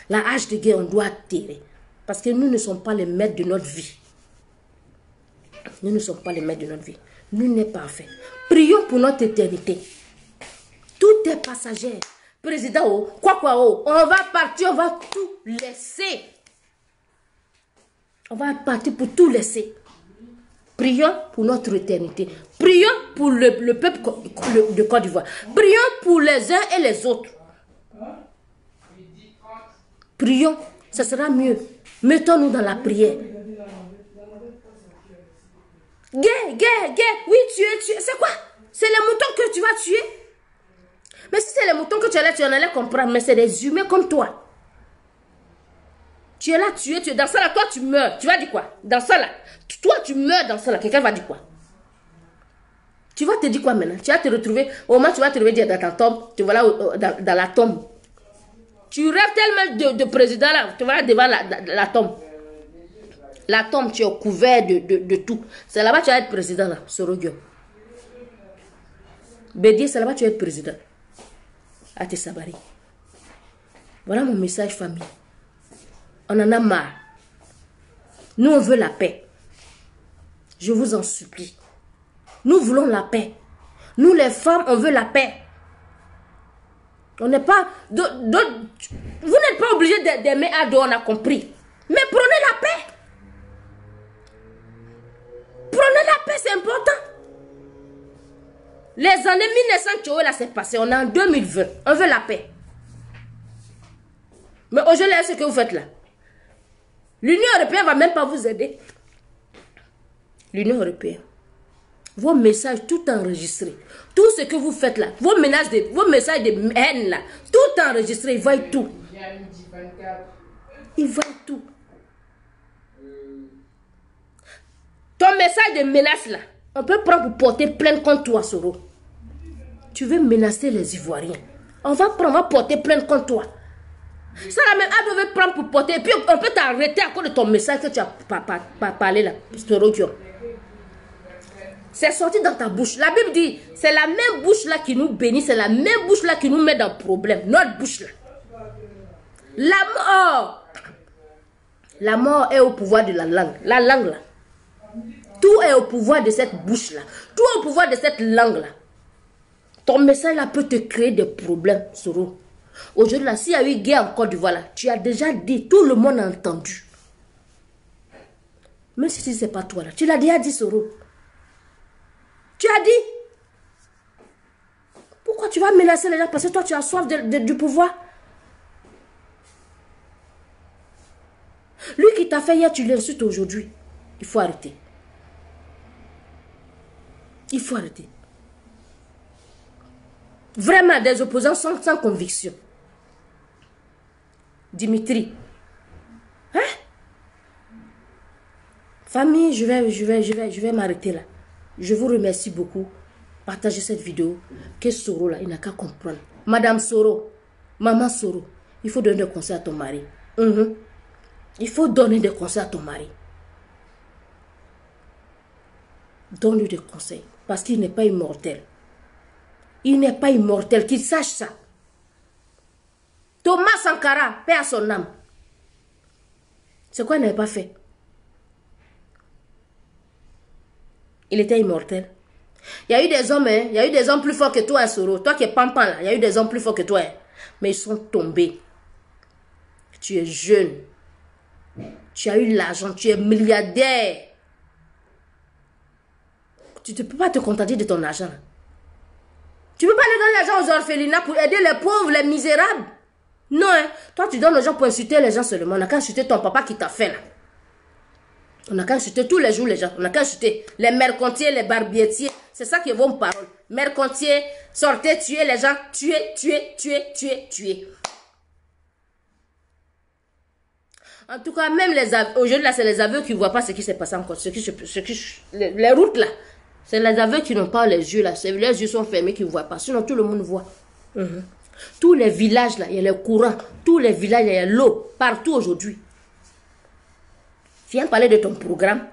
La hache de guerre, on doit tirer. Parce que nous ne sommes pas les maîtres de notre vie. Nous ne sommes pas les maîtres de notre vie. Nous n'est pas fait. Prions pour notre éternité. Tout est passager. Président, on va partir, on va tout laisser. On va partir pour tout laisser. Prions pour notre éternité. Prions pour le peuple de Côte d'Ivoire. Prions pour les uns et les autres. Prions, ça sera mieux. Mettons-nous dans la prière. Guerre. Oui, tuer. C'est quoi? C'est les moutons que tu vas tuer? Mais si c'est les moutons que tu en allais comprendre. Mais c'est des humains comme toi. Tu es là, tu es dans ça là, toi tu meurs. Tu vas dire quoi? Dans ça là. Toi tu meurs dans ça là. Quelqu'un va dire quoi? Tu vas te dire quoi maintenant? Tu vas te retrouver, au moment où tu vas te retrouver dans ta tombe, tu vas là dans la tombe. Tu rêves tellement de président là, tu vas là devant la tombe. La tombe, tu es couvert de tout. C'est là-bas que tu vas être président là, Soro Guillaume. Bédier, c'est là-bas que tu vas être président. À tes sabaris. Voilà mon message famille. On en a marre. Nous, on veut la paix. Je vous en supplie. Nous voulons la paix. Nous, les femmes, on veut la paix. On n'est pas... vous n'êtes pas obligés d'aimer Ado, on a compris. Mais prenez la paix. Prenez la paix, c'est important. Les années 1900, là, c'est passé. On est en 2020. On veut la paix. Mais aujourd'hui, ce que vous faites là, l'Union européenne ne va même pas vous aider. L'Union européenne. Vos messages, tout enregistré. Tout ce que vous faites là, vos messages de haine là, tout enregistré, ils voient tout. Ils voient tout. Ton message de menace là, on peut prendre pour porter plainte contre toi, Soro. Tu veux menacer les Ivoiriens. On va porter plainte contre toi. Ça la même, elle devait prendre pour porter. Et puis on peut t'arrêter à cause de ton message que tu as parlé là, Soro. C'est sorti dans ta bouche. La Bible dit, c'est la même bouche là qui nous bénit, c'est la même bouche là qui nous met dans le problème. Notre bouche là. La mort est au pouvoir de la langue. La langue là. Tout est au pouvoir de cette bouche là. Tout est au pouvoir de cette langue là. Ton message là peut te créer des problèmes, Soro. Aujourd'hui là, s'il y a eu guerre en Côte d'Ivoire là, tu as déjà dit, tout le monde a entendu. Même si ce n'est pas toi là, tu l'as déjà dit, Soro. Tu as dit. Pourquoi tu vas menacer les gens? Parce que toi tu as soif du pouvoir. Lui qui t'a fait hier, tu l'insultes aujourd'hui. Il faut arrêter. Il faut arrêter. Vraiment, des opposants sans conviction. Dimitri. Hein? Famille, je vais m'arrêter là. Je vous remercie beaucoup. Partagez cette vidéo. Que Soro là, il n'a qu'à comprendre. Madame Soro, Maman Soro, il faut donner des conseils à ton mari. Il faut donner des conseils à ton mari. Donne-lui des conseils. Parce qu'il n'est pas immortel. Il n'est pas immortel. Qu'il sache ça. Thomas Sankara, paix à son âme. C'est quoi il n'avait pas fait? Il était immortel. Il y a eu des hommes, hein? Il y a eu des hommes plus forts que toi, Soro. Toi qui es pampan là, il y a eu des hommes plus forts que toi. Hein? Mais ils sont tombés. Tu es jeune. Tu as eu l'argent. Tu es milliardaire. Tu ne peux pas te contenter de ton argent. Tu ne peux pas aller donner l'argent aux orphelinats pour aider les pauvres, les misérables. Non, hein? Toi tu donnes aux gens pour insulter les gens seulement. On n'a qu'à insulter ton papa qui t'a fait là. On n'a qu'à insulter tous les jours les gens. On n'a qu'à insulter les mercantiers, les barbietiers. C'est ça qui est vos paroles. Mercantiers, sortez, tuez les gens. Tuez. En tout cas, même les aveux. Aujourd'hui, là, c'est les aveux qui ne voient pas ce qui s'est passé encore. Les routes, là. C'est les aveux qui n'ont pas les yeux, là. Les yeux sont fermés, qui ne voient pas. Sinon, tout le monde voit. Tous les villages, là, il y a le courant. Tous les villages, il y a l'eau. Partout aujourd'hui. Viens parler de ton programme.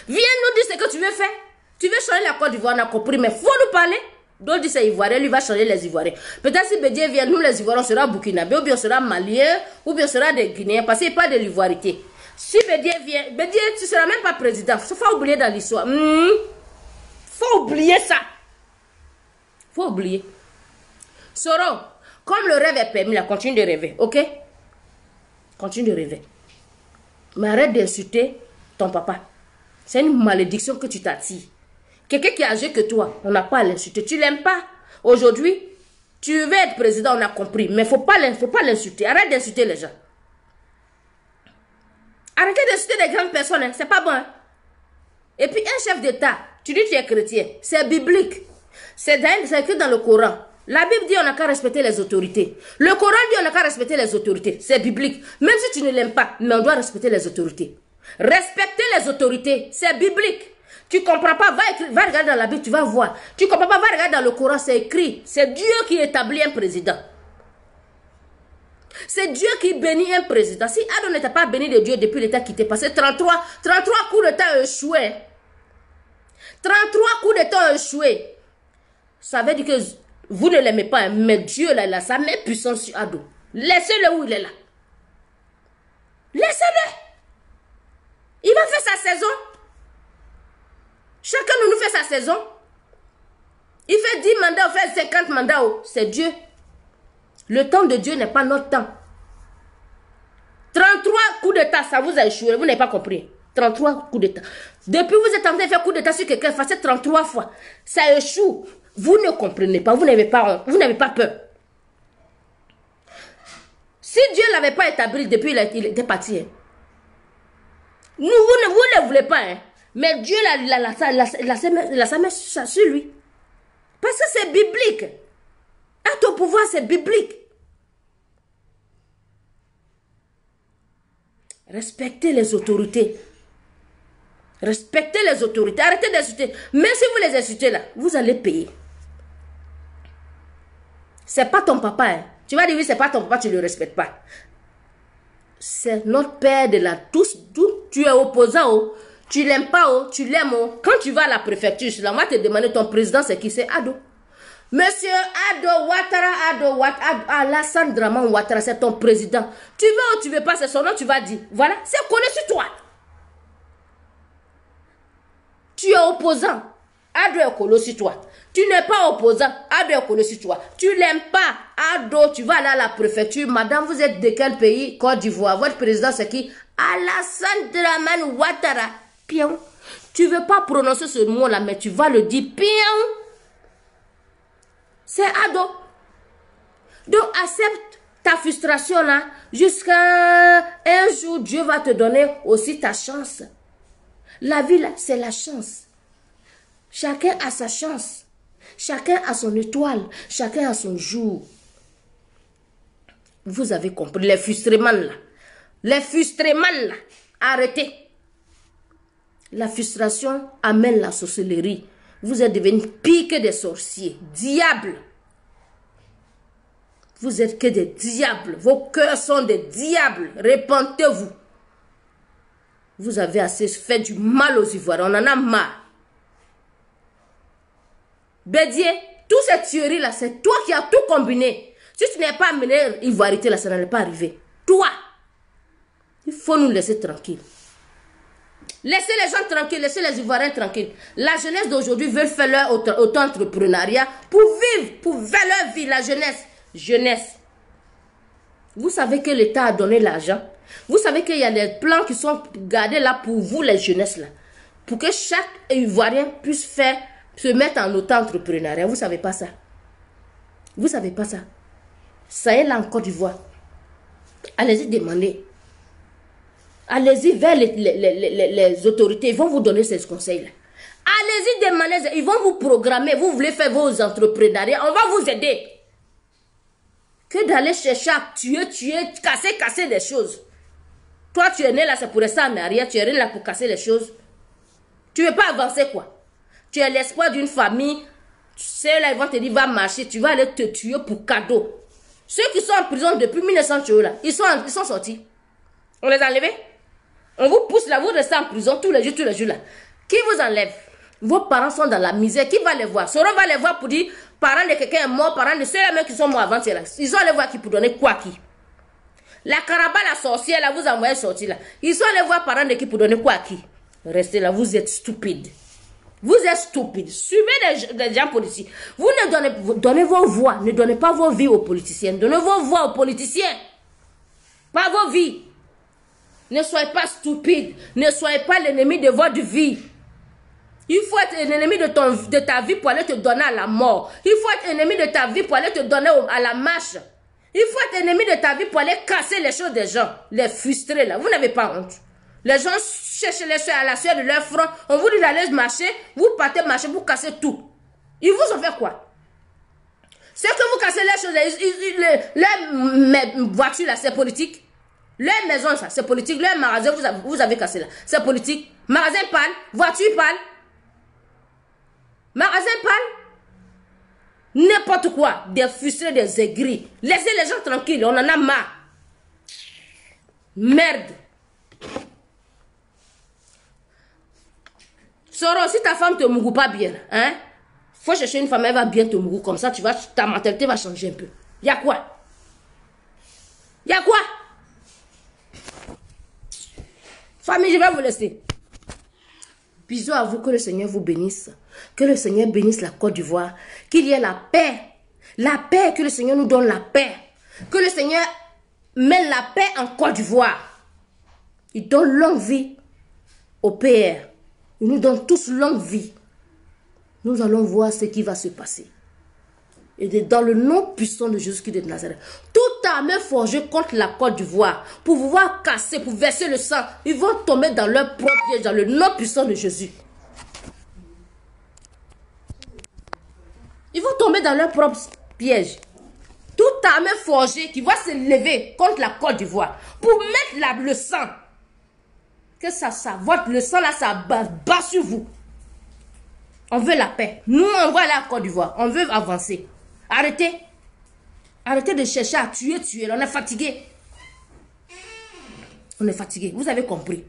Viens nous dire ce que tu veux faire. Tu veux changer la Côte d'Ivoire, on a compris, mais il faut nous parler. D'autres disent c'est Ivoirien, lui va changer les Ivoiriens. Peut-être si Bédier vient, nous les Ivoiriens, on sera Burkinabé, ou bien on sera Malien, ou bien on sera des Guinéens, parce qu'il n'y a pas de l'ivoirité. Si Bédier vient, Bédier, tu ne seras même pas président. Il faut oublier dans l'histoire. Faut oublier ça. Faut oublier. Soro, comme le rêve est permis, là, continue de rêver, ok? Continue de rêver. Mais arrête d'insulter ton papa. C'est une malédiction que tu t'attires. Quelqu'un qui est âgé que toi, on n'a pas à l'insulter. Tu l'aimes pas. Aujourd'hui, tu veux être président, on a compris. Mais il ne faut pas l'insulter. Arrête d'insulter les gens. Arrêtez d'insulter les grandes personnes. Hein. C'est pas bon. Hein. Et puis un chef d'État, tu dis que tu es chrétien. C'est biblique. C'est écrit dans le Coran. La Bible dit on n'a qu'à respecter les autorités. Le Coran dit on n'a qu'à respecter les autorités. C'est biblique. Même si tu ne l'aimes pas, mais on doit respecter les autorités. Respecter les autorités, c'est biblique. Tu ne comprends pas, va regarder dans la Bible, tu vas voir. Tu ne comprends pas, va regarder dans le Coran, c'est écrit. C'est Dieu qui établit un président. C'est Dieu qui bénit un président. Si Adam n'était pas béni de Dieu depuis l'état quitté, parce que 33 coups d'État ont échoué. 33 coups d'État ont échoué. Ça veut dire que vous ne l'aimez pas, mais Dieu là, il a sa main puissante sur Ado. Laissez-le où il est là. Laissez-le. Il va faire sa saison. Chacun de nous fait sa saison. Il fait 10 mandats, il fait 50 mandats. C'est Dieu. Le temps de Dieu n'est pas notre temps. 33 coups d'État, ça vous a échoué. Vous n'avez pas compris. 33 coups d'État. Depuis vous êtes en train de faire coup d'État sur quelqu'un, fait 33 fois. Ça échoue. Vous ne comprenez pas. Vous n'avez pas peur. Si Dieu ne l'avait pas établi depuis il était parti. Hein. Vous ne voulez pas. Hein. Mais Dieu la sur lui. Parce que c'est biblique. Être au pouvoir, c'est biblique. Respectez les autorités. Respectez les autorités. Arrêtez d'insulter. Même si vous les insultez là, vous allez payer. C'est pas ton papa. Hein. Tu vas dire oui, c'est pas ton papa, tu ne le respectes pas. C'est notre père de la tous. Tu es opposant. Oh. Tu l'aimes pas. Oh. Tu l'aimes. Oh. Quand tu vas à la préfecture, on va te demander ton président, c'est qui? C'est Ado. Monsieur Ado Ouattara, Alassane Draman Ouattara, c'est ton président. Tu veux ou tu veux pas, c'est son nom, tu vas dire. Voilà, c'est collé sur toi. Tu es opposant. Ado est collé sur toi. Tu n'es pas opposant. Ado est collé sur toi. Tu l'aimes pas. Ado, tu vas aller à la préfecture. Madame, vous êtes de quel pays? Côte d'Ivoire. Votre président, c'est qui? Alassane Draman Ouattara. Pion. Tu veux pas prononcer ce mot-là, mais tu vas le dire. Pion. C'est Ado. Donc, accepte ta frustration là. Jusqu'à un jour, Dieu va te donner aussi ta chance. La vie là, c'est la chance. Chacun a sa chance. Chacun a son étoile. Chacun a son jour. Vous avez compris. Les frustrements là. Les frustrements là. Arrêtez. La frustration amène la sorcellerie. Vous êtes devenus pire que des sorciers. Diables. Vous êtes que des diables. Vos cœurs sont des diables. Répentez-vous. Vous avez assez fait du mal aux Ivoiriens. On en a marre. Bédier, toutes ces tueries là, c'est toi qui as tout combiné. Si tu n'es pas amené ivoirité là, ça n'allait pas arriver. Toi. Il faut nous laisser tranquilles. Laissez les gens tranquilles, laissez les Ivoiriens tranquilles. La jeunesse d'aujourd'hui veut faire leur auto-entrepreneuriat pour vivre, pour faire leur vie, la jeunesse. Jeunesse. Vous savez que l'État a donné l'argent. Vous savez qu'il y a des plans qui sont gardés là pour vous, les jeunesses là. Pour que chaque Ivoirien puisse se mettre en auto-entrepreneuriat. Vous ne savez pas ça. Vous ne savez pas ça. Ça est là en Côte d'Ivoire. Allez-y demander. Allez-y vers les autorités. Ils vont vous donner ces conseils-là. Allez-y demander. Ils vont vous programmer. Vous voulez faire vos entrepreneuriats. On va vous aider. Que d'aller chercher à tuer, casser des choses. Toi, tu es né là, c'est pour rester en arrière. Tu es né là pour casser les choses. Tu ne veux pas avancer quoi? Tu es l'espoir d'une famille. Tu sais, là, ils vont te dire, va marcher. Tu vas aller te tuer pour cadeau. Ceux qui sont en prison depuis 1900, là, ils sont sortis. On les a enlevés. On vous pousse là, vous restez en prison tous les jours là. Qui vous enlève? Vos parents sont dans la misère. Qui va les voir? Soron va les voir pour dire, parents de quelqu'un est mort, parents de ceux-là qui sont morts avant, là. Ils sont allés voir qui pour donner quoi qui? La Karaba, la sorcière, là, vous envoyez sortir là. Ils sont allés voir parents de qui pour donner quoi à qui? Restez là, vous êtes stupides. Vous êtes stupides. Suivez des gens politiques. Vous ne donnez vos voix, ne donnez pas vos vies aux politiciens. Donnez vos voix aux politiciens. Pas vos vies. Ne soyez pas stupides. Ne soyez pas l'ennemi de votre vie. Il faut être un ennemi de ta vie pour aller te donner à la mort. Il faut être ennemi de ta vie pour aller te donner à la marche. Il faut être ennemi de ta vie pour aller casser les choses des gens. Les frustrés là. Vous n'avez pas honte. Les gens cherchent à la sueur de leur front. On vous dit d'aller marcher. Vous partez marcher, vous cassez tout. Ils vous ont fait quoi? C'est que vous cassez les choses. Les voitures là, c'est politique. Les maisons, ça, c'est politique. Les magasins, vous avez cassé là. C'est politique. Magasin panne, voiture panne. Magasin panne. N'importe quoi. Des frustrés, des aigris. Laissez les gens tranquilles. On en a marre. Merde. Soro, si ta femme te mougou pas bien, hein? Faut chercher une femme, elle va bien te mougou. Comme ça, ta mentalité va changer un peu. Y'a quoi? Y'a quoi? Famille, je vais vous laisser. Bisous à vous, que le Seigneur vous bénisse. Que le Seigneur bénisse la Côte d'Ivoire. Qu'il y ait la paix. La paix, que le Seigneur nous donne la paix. Que le Seigneur mette la paix en Côte d'Ivoire. Il donne longue vie au PR. Il nous donne tous longue vie. Nous allons voir ce qui va se passer. Et dans le nom puissant de Jésus-Christ de Nazareth. Tout armée forgée contre la Côte d'Ivoire, pour pouvoir casser, pour verser le sang, ils vont tomber dans leur propre piège, dans le nom puissant de Jésus. Ils vont tomber dans leur propre piège. Toute armée forgée qui va se lever contre la Côte d'Ivoire pour mettre le sang. Que ça le sang là, ça bat sur vous. On veut la paix. Nous, on va aller à Côte d'Ivoire. On veut avancer. Arrêtez. Arrêtez de chercher à tuer. On est fatigué. On est fatigué. Vous avez compris.